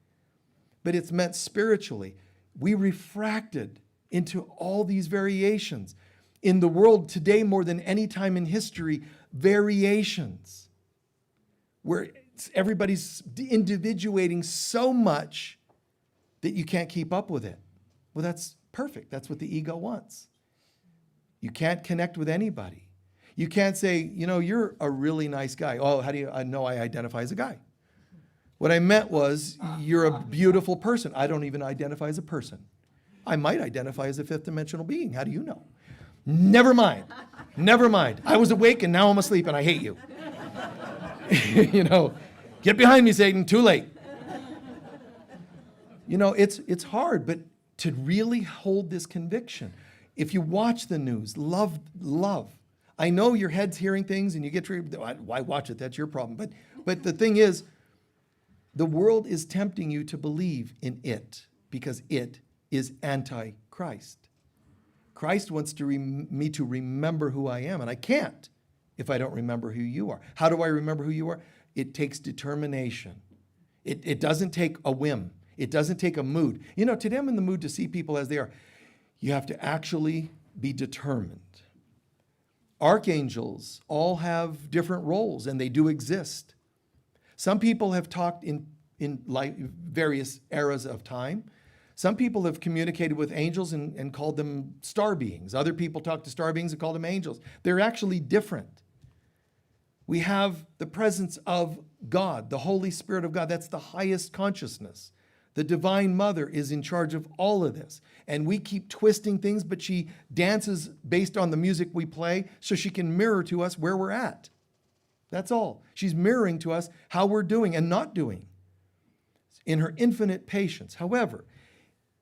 but it's meant spiritually. We refracted into all these variations. In the world today, more than any time in history, variations, where everybody's individuating so much that you can't keep up with it. Well, that's perfect. That's what the ego wants. You can't connect with anybody. You can't say, you're a really nice guy. Oh, how do you know I identify as a guy? What I meant was, you're a beautiful person. I don't even identify as a person. I might identify as a fifth dimensional being. How do you know? Never mind. Never mind. I was awake and now I'm asleep and I hate you. Get behind me, Satan. Too late. It's hard, but to really hold this conviction. If you watch the news, love. I know your head's hearing things and you get to, why watch it? That's your problem. But the thing is, the world is tempting you to believe in it because it is anti-Christ. Christ wants me to remember who I am, and I can't if I don't remember who you are. How do I remember who you are? It takes determination. It doesn't take a whim. It doesn't take a mood. Today I'm in the mood to see people as they are. You have to actually be determined. Archangels all have different roles, and they do exist. Some people have talked in various eras of time. Some people have communicated with angels and called them star beings. Other people talk to star beings and call them angels. They're actually different. We have the presence of God, the Holy Spirit of God. That's the highest consciousness. The Divine Mother is in charge of all of this. And we keep twisting things, but she dances based on the music we play so she can mirror to us where we're at. That's all. She's mirroring to us how we're doing and not doing in her infinite patience. However,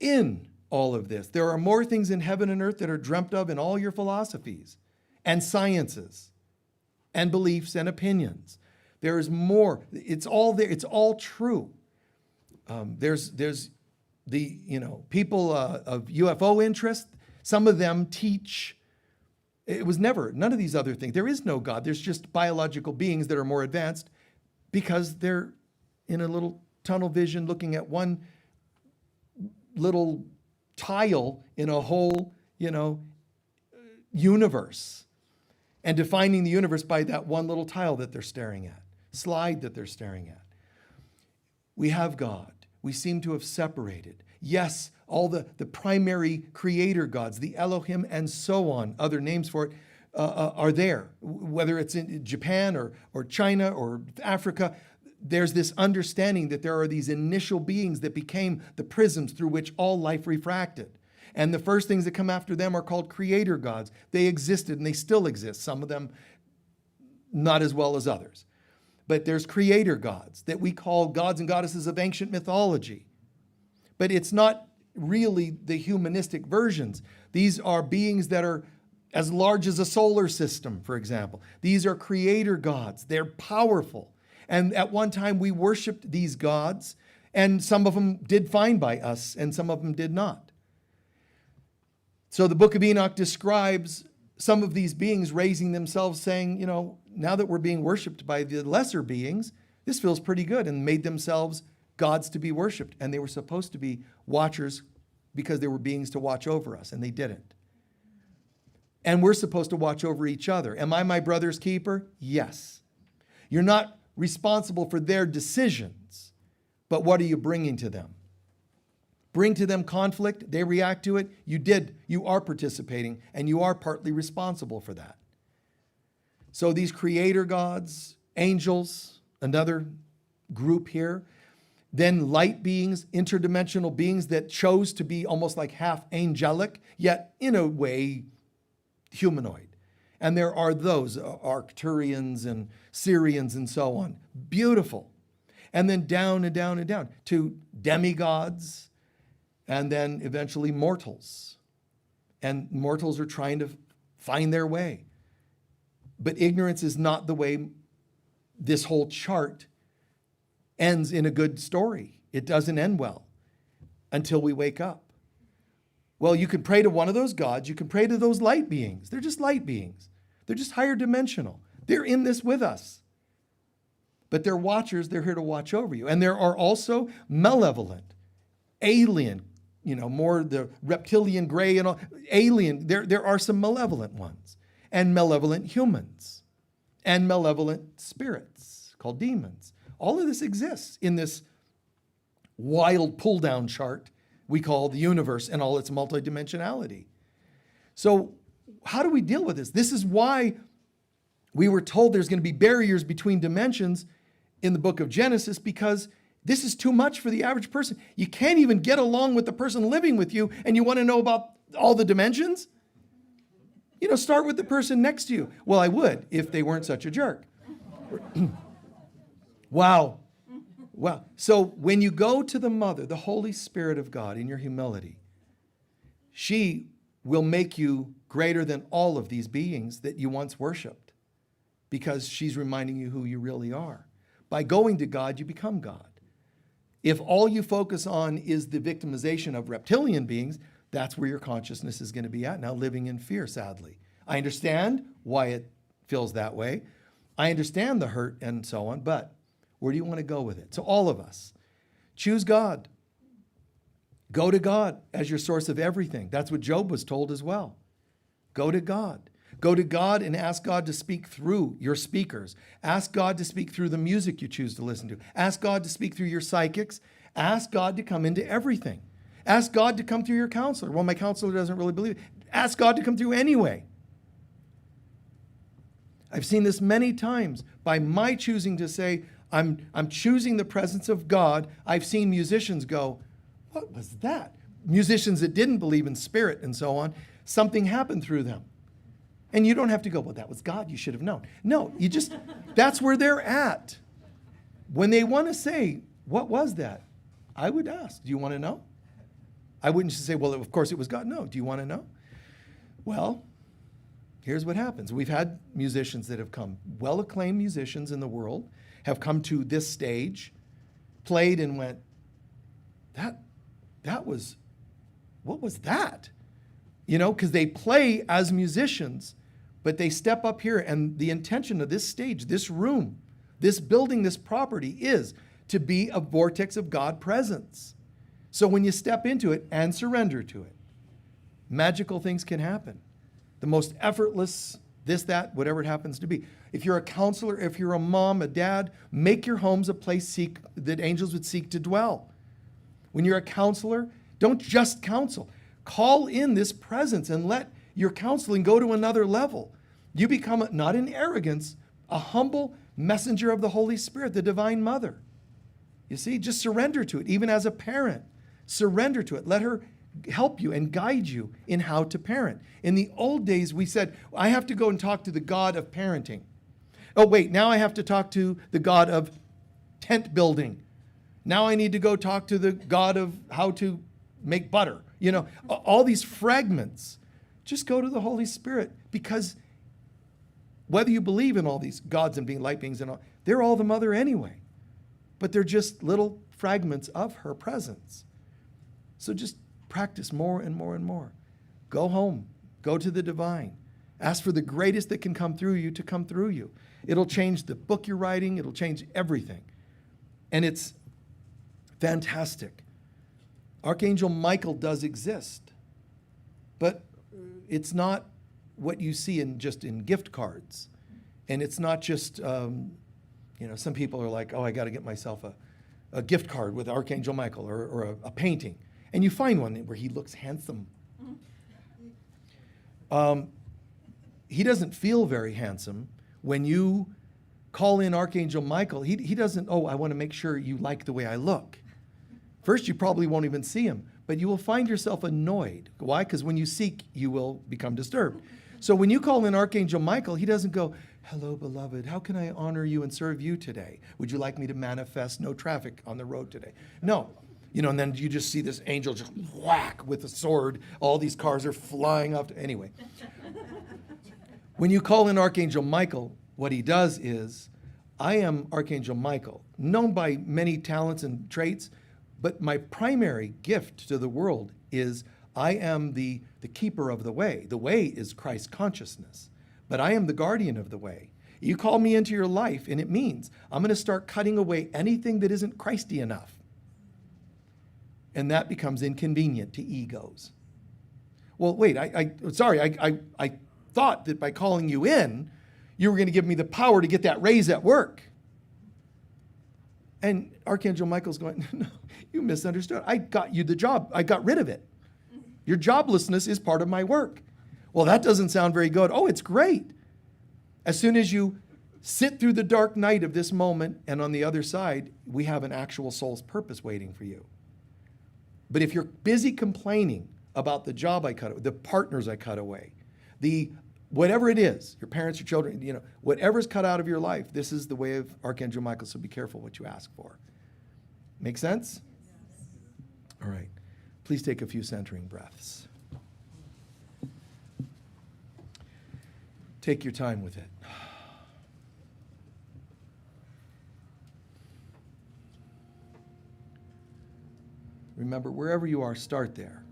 in all of this, there are more things in heaven and earth that are dreamt of in all your philosophies and sciences and beliefs and opinions. There is more. It's all there. It's all true. There's the people of UFO interest. Some of them teach. It was never none of these other things. There is no God. There's just biological beings that are more advanced because they're in a little tunnel vision looking at one little tile in a whole, universe, and defining the universe by that one little tile that they're staring at, slide that they're staring at. We have God. We seem to have separated. Yes, all the primary creator gods, the Elohim and so on, other names for it, are there. Whether it's in Japan or China or Africa, there's this understanding that there are these initial beings that became the prisms through which all life refracted. And the first things that come after them are called creator gods. They existed and they still exist, some of them not as well as others. But there's creator gods that we call gods and goddesses of ancient mythology. but it's not really the humanistic versions. These are beings that are as large as a solar system, for example. These are creator gods. They're powerful. And at one time we worshiped these gods, and some of them did fine by us, and some of them did not. So the book of Enoch describes some of these beings raising themselves, saying, now that we're being worshiped by the lesser beings, this feels pretty good, and made themselves gods to be worshiped. And they were supposed to be watchers because they were beings to watch over us, and they didn't. And we're supposed to watch over each other. Am I my brother's keeper? Yes. You're not responsible for their decisions, but what are you bringing to them? Bring to them conflict, they react to it. You are participating, and you are partly responsible for that. So these creator gods, angels, another group here, then light beings, interdimensional beings that chose to be almost like half angelic, yet in a way humanoid. And there are those Arcturians and Syrians and so on. Beautiful. And then down and down and down to demigods, and then eventually mortals. And mortals are trying to find their way. But ignorance is not the way this whole chart ends in a good story. It doesn't end well until we wake up. Well, you can pray to one of those gods. You can pray to those light beings. They're just light beings. They're just higher dimensional. They're in this with us. But they're watchers. They're here to watch over you. And there are also malevolent, alien, more the reptilian gray and all, alien. There are some malevolent ones. And malevolent humans. And malevolent spirits called demons. All of this exists in this wild pull-down chart we call the universe and all its multidimensionality. So how do we deal with this? This is why we were told there's going to be barriers between dimensions in the book of Genesis, because this is too much for the average person. You can't even get along with the person living with you, and you want to know about all the dimensions? Start with the person next to you. Well, I would if they weren't such a jerk. Wow. So when you go to the Mother, the Holy Spirit of God, in your humility, she will make you greater than all of these beings that you once worshiped, because she's reminding you who you really are. By going to God, you become God. If all you focus on is the victimization of reptilian beings, that's where your consciousness is going to be at now, living in fear, sadly. I understand why it feels that way. I understand the hurt and so on, but where do you want to go with it? So all of us, choose God. Go to God as your source of everything. That's what Job was told as well. Go to God. Go to God and ask God to speak through your speakers. Ask God to speak through the music you choose to listen to. Ask God to speak through your psychics. Ask God to come into everything. Ask God to come through your counselor. Well, my counselor doesn't really believe it. Ask God to come through anyway. I've seen this many times. By my choosing to say, I'm choosing the presence of God, I've seen musicians go, what was that? Musicians that didn't believe in spirit and so on, something happened through them. And you don't have to go, well, that was God, you should have known. No, that's where they're at. When they want to say, what was that? I would ask, do you want to know? I wouldn't just say, well, of course it was God. No, do you want to know? Well, here's what happens. We've had musicians that have come, well-acclaimed musicians in the world, have come to this stage, played and went, that was, what was that? Because they play as musicians, but they step up here, and the intention of this stage, this room, this building, this property is to be a vortex of God presence. So when you step into it and surrender to it, magical things can happen. The most effortless, this, that, whatever it happens to be. If you're a counselor, if you're a mom, a dad, make your homes a place that angels would seek to dwell. When you're a counselor, don't just counsel. Call in this presence and let your counseling go to another level. You become, not in arrogance, a humble messenger of the Holy Spirit, the Divine Mother. You see, just surrender to it. Even as a parent, surrender to it. Let her help you and guide you in how to parent. In the old days, we said, I have to go and talk to the God of parenting. Oh, wait, now I have to talk to the God of tent building. Now I need to go talk to the God of how to make butter. You know, all these fragments. Just go to the Holy Spirit, because whether you believe in all these gods and being light beings and all, they're all the mother anyway. But they're just little fragments of her presence. So just practice more and more and more. Go home. Go to the divine. Ask for the greatest that can come through you to come through you. It'll change the book you're writing. It'll change everything. And it's fantastic. Archangel Michael does exist. But it's not what you see in just in gift cards. And it's not just, some people are like, oh, I got to get myself a gift card with Archangel Michael or a painting. And you find one where he looks handsome. He doesn't feel very handsome. When you call in Archangel Michael, he doesn't, I want to make sure you like the way I look. First, you probably won't even see him, but you will find yourself annoyed. Why? Because when you seek, you will become disturbed. So when you call in Archangel Michael, he doesn't go, hello, beloved, how can I honor you and serve you today? Would you like me to manifest no traffic on the road today? No. And then you just see this angel just whack with a sword. All these cars are flying up. Anyway. When you call in Archangel Michael, what he does is, I am Archangel Michael, known by many talents and traits, but my primary gift to the world is I am the keeper of the way. The way is Christ consciousness, but I am the guardian of the way. You call me into your life, and it means I'm going to start cutting away anything that isn't Christy enough. And that becomes inconvenient to egos. Well, wait, I thought that by calling you in, you were going to give me the power to get that raise at work. And Archangel Michael's going, no, you misunderstood. I got you the job. I got rid of it. Your joblessness is part of my work. Well, that doesn't sound very good. Oh, it's great. As soon as you sit through the dark night of this moment, and on the other side, we have an actual soul's purpose waiting for you. But if you're busy complaining about the job I cut away, the partners I cut away, whatever it is, your parents, your children, whatever's cut out of your life, this is the way of Archangel Michael, so be careful what you ask for. Make sense? All right. Please take a few centering breaths. Take your time with it. Remember, wherever you are, start there.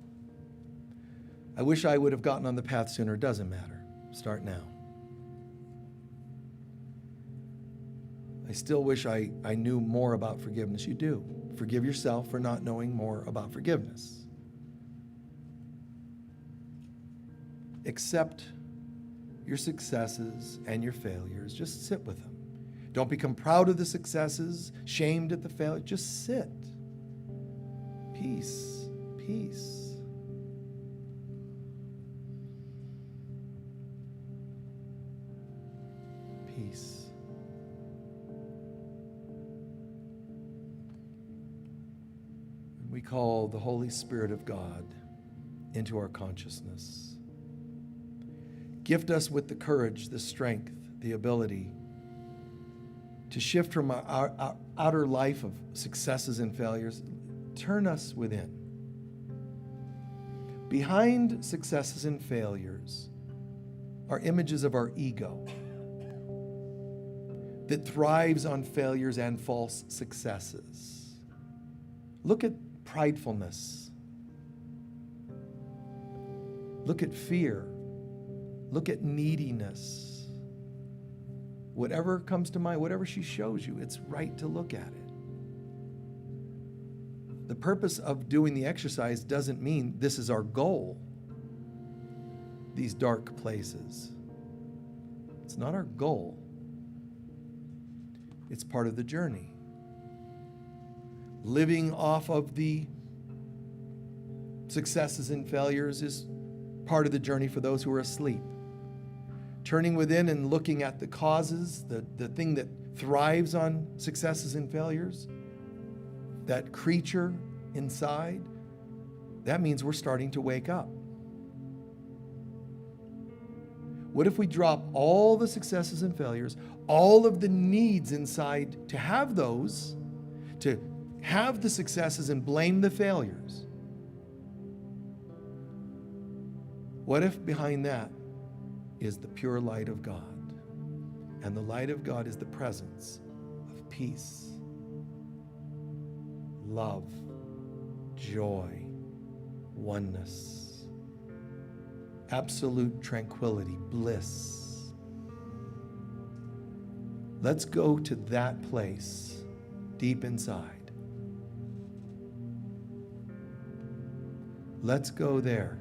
I wish I would have gotten on the path sooner. It doesn't matter. Start now. I still wish I knew more about forgiveness. You do. Forgive yourself for not knowing more about forgiveness. Accept your successes and your failures. Just sit with them. Don't become proud of the successes, shamed at the failure. Just sit. Peace, peace. Peace. We call the Holy Spirit of God into our consciousness. Gift us with the courage, the strength, the ability to shift from our outer life of successes and failures. Turn us within. Behind successes and failures are images of our ego that thrives on failures and false successes. Look at pridefulness. Look at fear. Look at neediness. Whatever comes to mind, whatever she shows you, it's right to look at it. The purpose of doing the exercise doesn't mean this is our goal, these dark places. It's not our goal. It's part of the journey. Living off of the successes and failures is part of the journey for those who are asleep. Turning within and looking at the causes, the thing that thrives on successes and failures, that creature inside, that means we're starting to wake up. What if we drop all the successes and failures, all of the needs inside to have those, to have the successes and blame the failures? What if behind that is the pure light of God? And the light of God is the presence of peace, love, joy, oneness, absolute tranquility, bliss. Let's go to that place deep inside. Let's go there.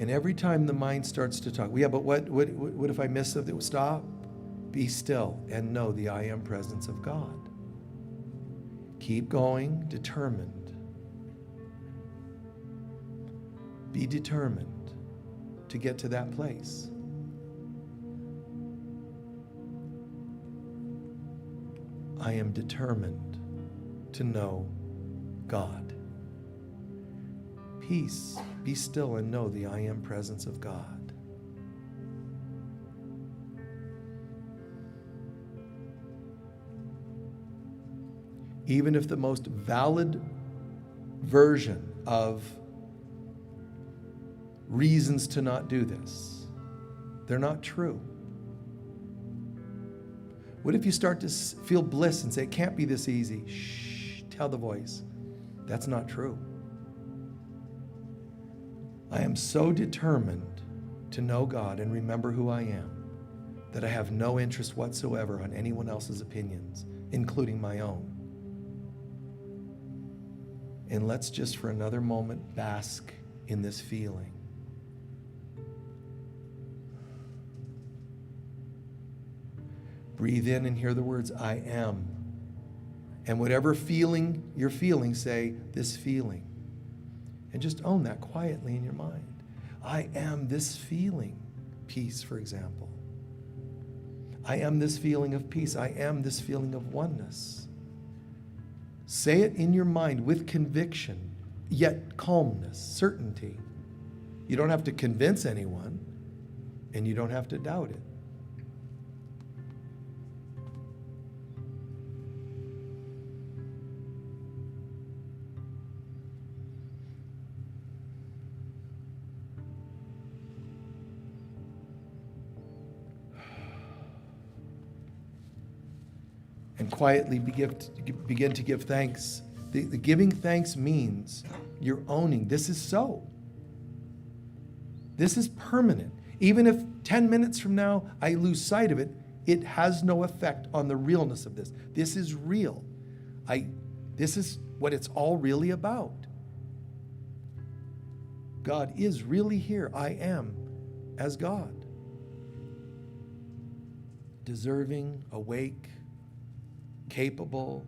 And every time the mind starts to talk, yeah, but what if I miss something? Stop, be still, and know the I am presence of God. Keep going, determined. Be determined to get to that place. I am determined to know God. Peace, be still and know the I am presence of God. Even if the most valid version of reasons to not do this, they're not true. What if you start to feel bliss and say, it can't be this easy? Shh, tell the voice, that's not true. I am so determined to know God and remember who I am that I have no interest whatsoever on anyone else's opinions, including my own. And let's just for another moment bask in this feeling. Breathe in and hear the words, I am. And whatever feeling you're feeling, say, this feeling. And just own that quietly in your mind. I am this feeling. Peace, for example. I am this feeling of peace. I am this feeling of oneness. Say it in your mind with conviction, yet calmness, certainty. You don't have to convince anyone, and you don't have to doubt it. And quietly begin to give thanks. The giving thanks means you're owning this is so. This is permanent. Even if 10 minutes from now I lose sight of it, it has no effect on the realness of this. This is real. This is what it's all really about. God is really here. I am as God. Deserving, awake, capable.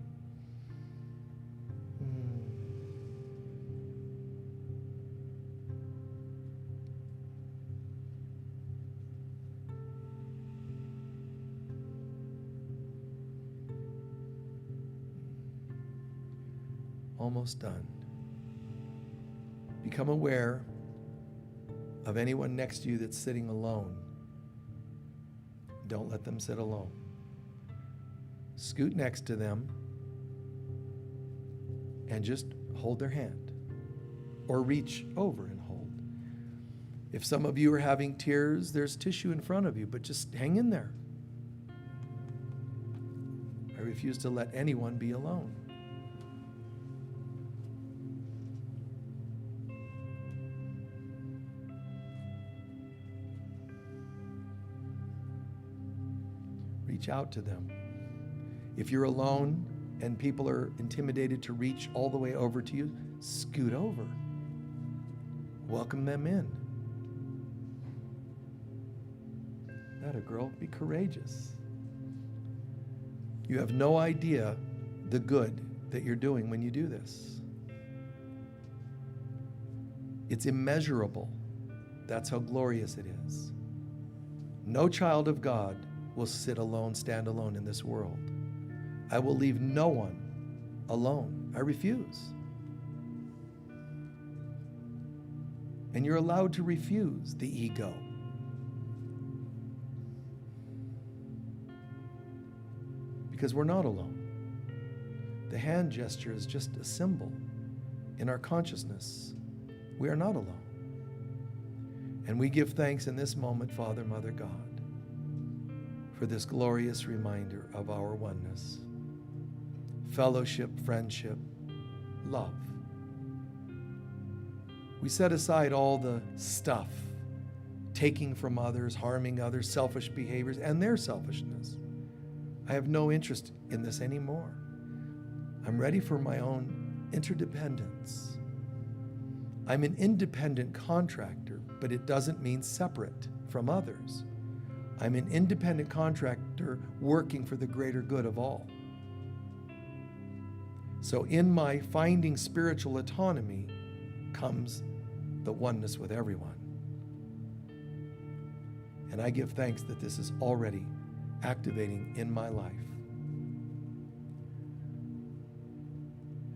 Almost done. Become aware of anyone next to you that's sitting alone. Don't let them sit alone. Scoot next to them and just hold their hand or reach over and hold. If some of you are having tears, there's tissue in front of you, but just hang in there. I refuse to let anyone be alone. Reach out to them. If you're alone and people are intimidated to reach all the way over to you, scoot over. Welcome them in. Atta girl, be courageous. You have no idea the good that you're doing when you do this. It's immeasurable. That's how glorious it is. No child of God will sit alone, stand alone in this world. I will leave no one alone. I refuse. And you're allowed to refuse the ego. because we're not alone. The hand gesture is just a symbol in our consciousness. We are not alone. And we give thanks in this moment, Father, Mother, God, for this glorious reminder of our oneness, fellowship, friendship, love. We set aside all the stuff, taking from others, harming others, selfish behaviors, and their selfishness. I have no interest in this anymore. I'm ready for my own interdependence. I'm an independent contractor, but it doesn't mean separate from others. I'm an independent contractor working for the greater good of all. So in my finding spiritual autonomy comes the oneness with everyone. And I give thanks that this is already activating in my life.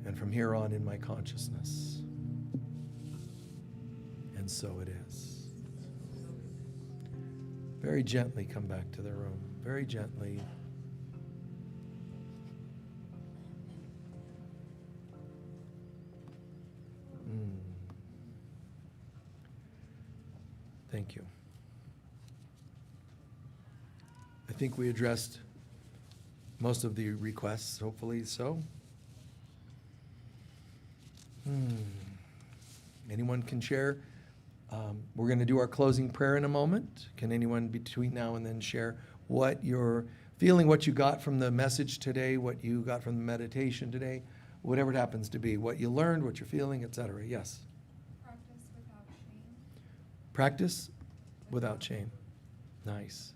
And from here on in my consciousness. And so it is. Very gently come back to the room. Very gently. Thank you. I think we addressed most of the requests, hopefully so. Anyone can share? We're going to do our closing prayer in a moment. Can anyone between now and then share what you're feeling, what you got from the message today, what you got from the meditation today, whatever it happens to be, what you learned, what you're feeling, etc. Yes? Practice without shame. Practice without shame. Nice.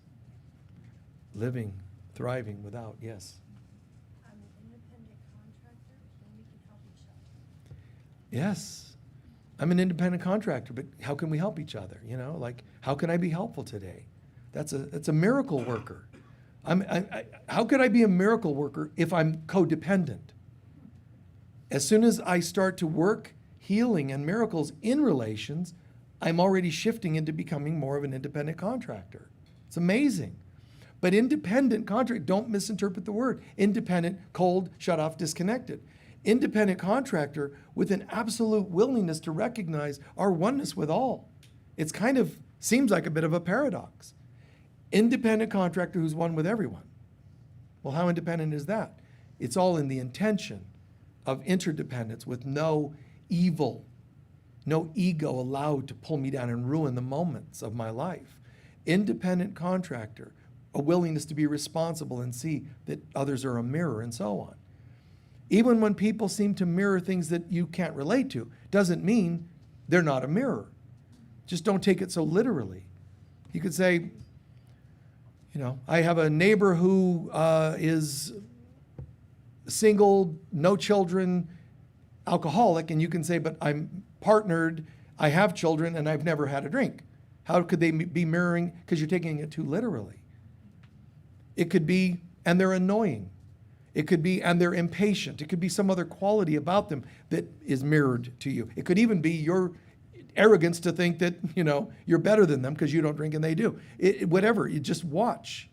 Living, thriving without, yes. I'm an independent contractor, and we can help each other. Yes. I'm an independent contractor, but how can we help each other? You know, like, how can I be helpful today? That's a miracle worker. How could I be a miracle worker if I'm codependent? As soon as I start to work healing and miracles in relations, I'm already shifting into becoming more of an independent contractor. It's amazing. But independent contractor, don't misinterpret the word. Independent, cold, shut off, disconnected. Independent contractor with an absolute willingness to recognize our oneness with all. It's kind of seems like a bit of a paradox. Independent contractor who's one with everyone. Well, how independent is that? It's all in the intention of interdependence with no evil, no ego allowed to pull me down and ruin the moments of my life. Independent contractor, a willingness to be responsible and see that others are a mirror and so on. Even when people seem to mirror things that you can't relate to, doesn't mean they're not a mirror. Just don't take it so literally. You could say, you know, I have a neighbor who is single, no children, alcoholic, and you can say, but I'm partnered, I have children, and I've never had a drink. How could they be mirroring? Because you're taking it too literally. It could be, and they're annoying. It could be, and they're impatient. It could be some other quality about them that is mirrored to you. It could even be your arrogance to think that, you know, you're better than them because you don't drink and they do. Whatever, you just watch.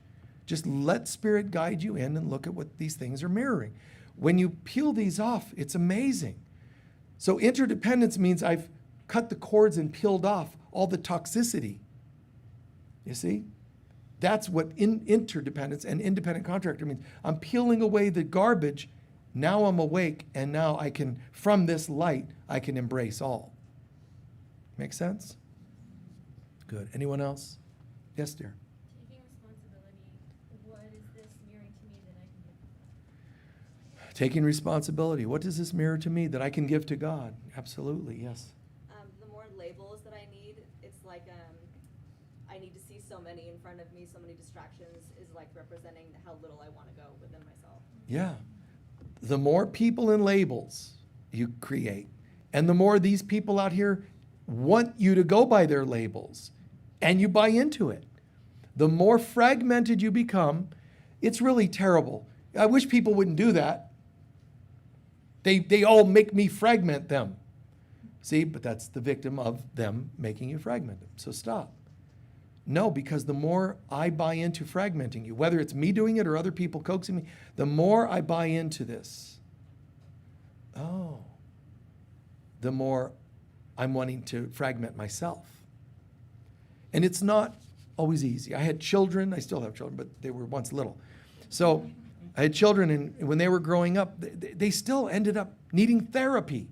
Just let Spirit guide you in and look at what these things are mirroring. When you peel these off, it's amazing. So interdependence means I've cut the cords and peeled off all the toxicity. You see? That's what interdependence and independent contractor means. I'm peeling away the garbage. Now I'm awake, and now I can, from this light, I can embrace all. Make sense? Good. Anyone else? Yes, dear. Taking responsibility, what is this mirroring to me that I can give? Taking responsibility. What does this mirror to me that I can give to God? Absolutely, yes. The more labels that I need, it's like I need to see so many in front of me, so many distractions is like representing how little I want to go within myself. Yeah. The more people and labels you create, and the more these people out here want you to go by their labels, and you buy into it, the more fragmented you become. It's really terrible. I wish people wouldn't do that. They all make me fragment them. See, but that's the victim of them making you fragment them. So stop. No, because the more I buy into fragmenting you, whether it's me doing it or other people coaxing me, the more I buy into this, the more I'm wanting to fragment myself. And it's not always easy. I had children, I still have children, but they were once little. So I had children, and when they were growing up, they still ended up needing therapy.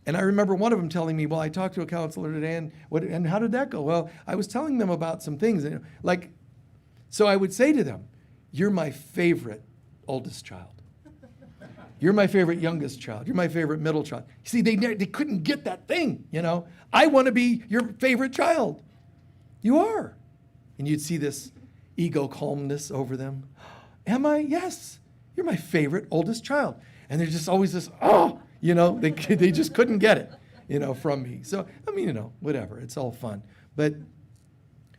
And I remember one of them telling me, well, I talked to a counselor today, and how did that go? Well, I was telling them about some things. And so I would say to them, you're my favorite oldest child. You're my favorite youngest child. You're my favorite middle child. See, they couldn't get that thing, I want to be your favorite child. You are. And you'd see this ego calmness over them. Am I? Yes. You're my favorite oldest child. And there's just always this, they just couldn't get it, from me. So, whatever. It's all fun. But,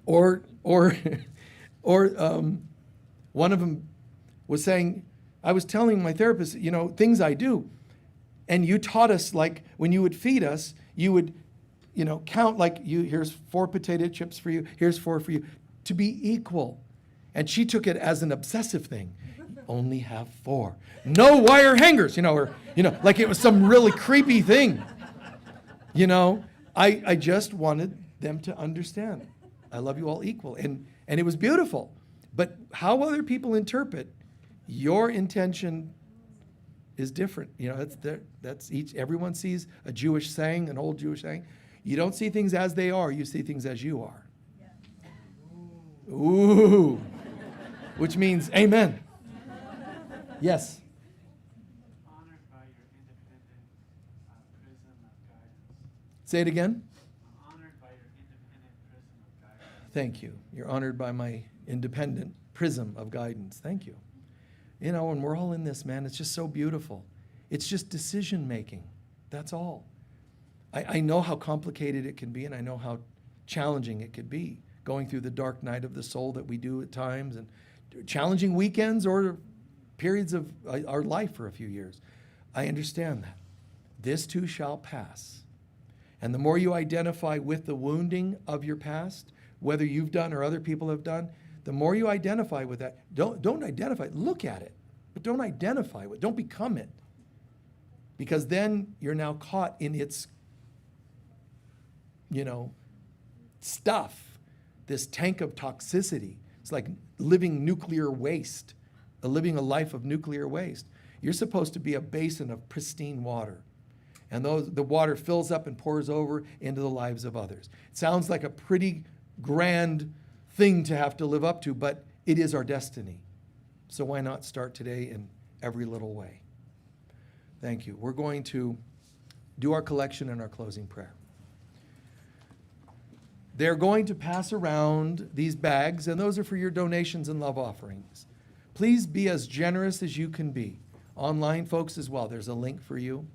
or one of them was saying, I was telling my therapist, things I do. And you taught us, like, when you would feed us, you would, count, like, here's 4 potato chips for you, here's 4 for you, to be equal. And she took it as an obsessive thing. Only have 4. No wire hangers, like it was some really creepy thing. I just wanted them to understand. I love you all equal. And it was beautiful. But how other people interpret your intention is different. Everyone sees a Jewish saying, an old Jewish saying. You don't see things as they are, you see things as you are. Yeah. Ooh. Which means amen. Yes. Honored by your independent prism of guidance. Say it again. Honored by your independent prism of guidance. Thank you. You're honored by my independent prism of guidance. Thank you. And we're all in this, man. It's just so beautiful. It's just decision making. That's all. I know how complicated it can be, and I know how challenging it could be, going through the dark night of the soul that we do at times, and challenging weekends or periods of our life for a few years. I understand that. This too shall pass. And the more you identify with the wounding of your past, whether you've done or other people have done, the more you identify with that, don't identify, look at it, but don't identify with it, don't become it. Because then you're now caught in its, stuff, this tank of toxicity. It's like living nuclear waste, living a life of nuclear waste. You're supposed to be a basin of pristine water. And the water fills up and pours over into the lives of others. It sounds like a pretty grand thing to have to live up to, but it is our destiny. So why not start today in every little way? Thank you. We're going to do our collection and our closing prayer. They're going to pass around these bags, and those are for your donations and love offerings. Please be as generous as you can be. Online folks as well, there's a link for you.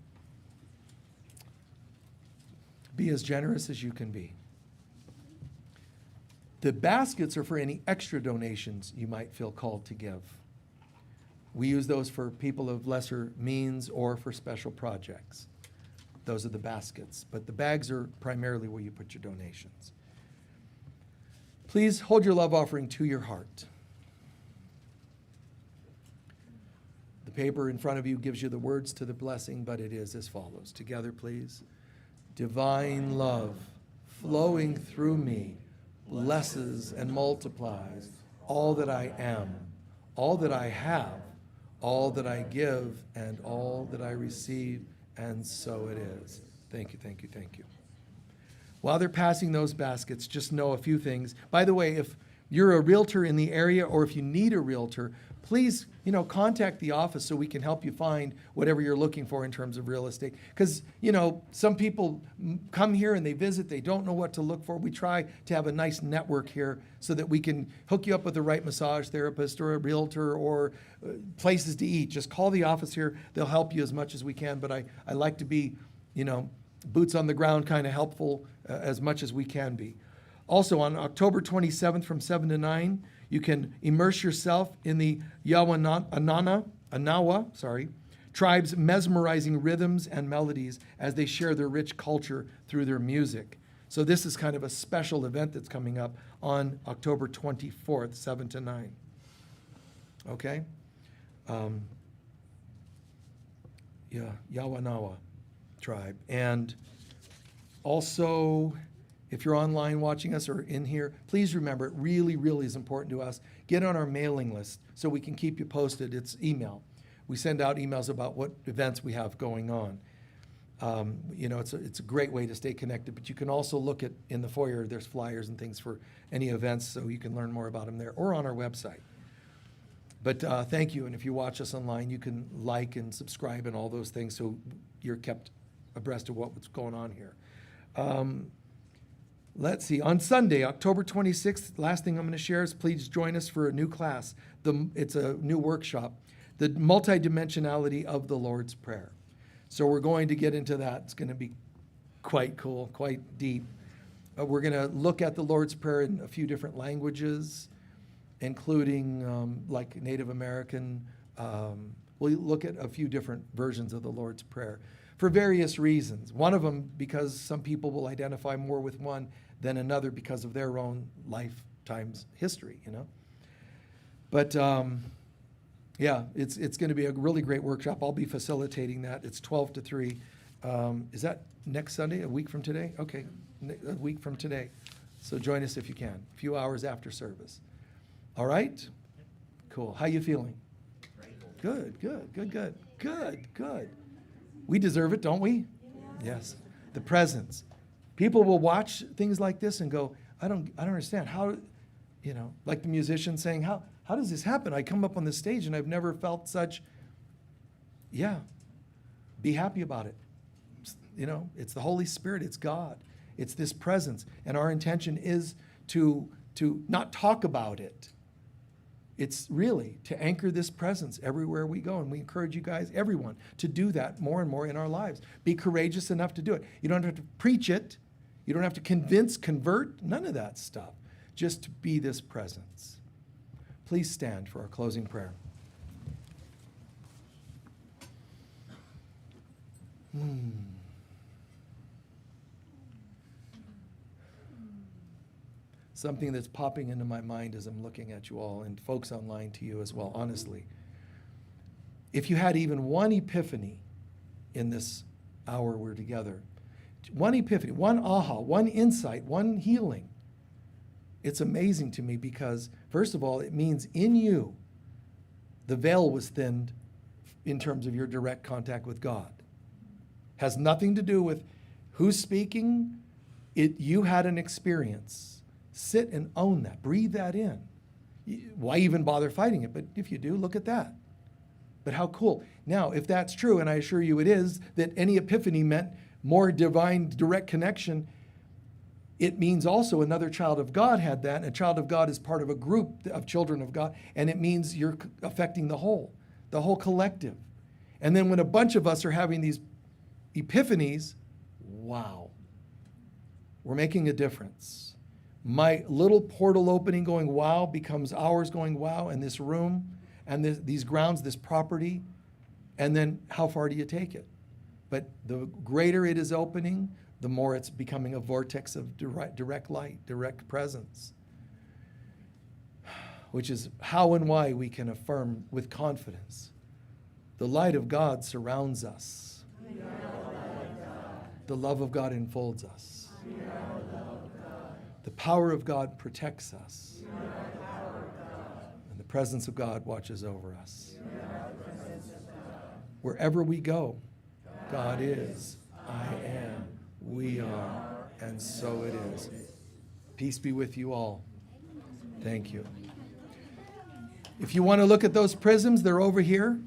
Be as generous as you can be. The baskets are for any extra donations you might feel called to give. We use those for people of lesser means or for special projects. Those are the baskets, but the bags are primarily where you put your donations. Please hold your love offering to your heart. The paper in front of you gives you the words to the blessing, but it is as follows. Together, please. Divine love flowing through me blesses and multiplies all that I am, all that I have, all that I give, and all that I receive, and so it is. Thank you, thank you, thank you. While they're passing those baskets, just know a few things. By the way, if you're a realtor in the area or if you need a realtor, please, contact the office so we can help you find whatever you're looking for in terms of real estate. Because, some people come here and they visit, they don't know what to look for. We try to have a nice network here so that we can hook you up with the right massage therapist or a realtor or places to eat. Just call the office here. They'll help you as much as we can. But I like to be, boots on the ground, kind of helpful as much as we can be. Also, on October 27th from 7 to 9, you can immerse yourself in the Anawa tribe's mesmerizing rhythms and melodies as they share their rich culture through their music. So this is kind of a special event that's coming up on October 24th, 7 to 9. Okay? Yawanawa tribe. And also, if you're online watching us or in here, please remember, it really, really is important to us. Get on our mailing list so we can keep you posted. It's email. We send out emails about what events we have going on. It's a great way to stay connected, but you can also look at in the foyer, there's flyers and things for any events, so you can learn more about them there or on our website. But thank you, and if you watch us online, you can like and subscribe and all those things so you're kept abreast of what's going on here. Let's see, on Sunday, October 26th, last thing I'm going to share is please join us for a new class. It's a new workshop, the multidimensionality of the Lord's Prayer. So we're going to get into that. It's going to be quite cool, quite deep. We're going to look at the Lord's Prayer in a few different languages, including like Native American. We'll look at a few different versions of the Lord's Prayer for various reasons. One of them because some people will identify more with one than another because of their own lifetime's history, But yeah, it's going to be a really great workshop. I'll be facilitating that. It's 12 to 3. Is that next Sunday, a week from today? Okay, a week from today. So join us if you can, a few hours after service. All right? Cool. How you feeling? Good. We deserve it, don't we? Yes. The presence. People will watch things like this and go, I don't understand. How, like the musician saying, how does this happen? I come up on the stage and I've never felt such, be happy about it. It's the Holy Spirit, it's God. It's this presence. And our intention is to not talk about it. It's really to anchor this presence everywhere we go. And we encourage you guys, everyone, to do that more and more in our lives. Be courageous enough to do it. You don't have to preach it. You don't have to convince, convert, none of that stuff. Just to be this presence. Please stand for our closing prayer. Something that's popping into my mind as I'm looking at you all, and folks online to you as well, honestly. If you had even one epiphany in this hour we're together, one epiphany, one aha, one insight, one healing, it's amazing to me because, first of all, it means in you, the veil was thinned in terms of your direct contact with God. Has nothing to do with who's speaking. You had an experience. Sit and own that. Breathe that in. Why even bother fighting it? But if you do, look at that. But how cool. Now, if that's true, and I assure you it is, that any epiphany meant more divine direct connection, it means also another child of God had that, and a child of God is part of a group of children of God, and it means you're affecting the whole collective. And then when a bunch of us are having these epiphanies, wow, we're making a difference. My little portal opening going wow becomes ours going wow, and this room and these grounds, this property, and then how far do you take it? But the greater it is opening, the more it's becoming a vortex of direct light, direct presence, which is how and why we can affirm with confidence. The light of God surrounds us. The love of God enfolds us. The power of God protects us. And the presence of God watches over us. Wherever we go, God is, I am, we are, and so it is. Peace be with you all. Thank you. If you want to look at those prisms, they're over here.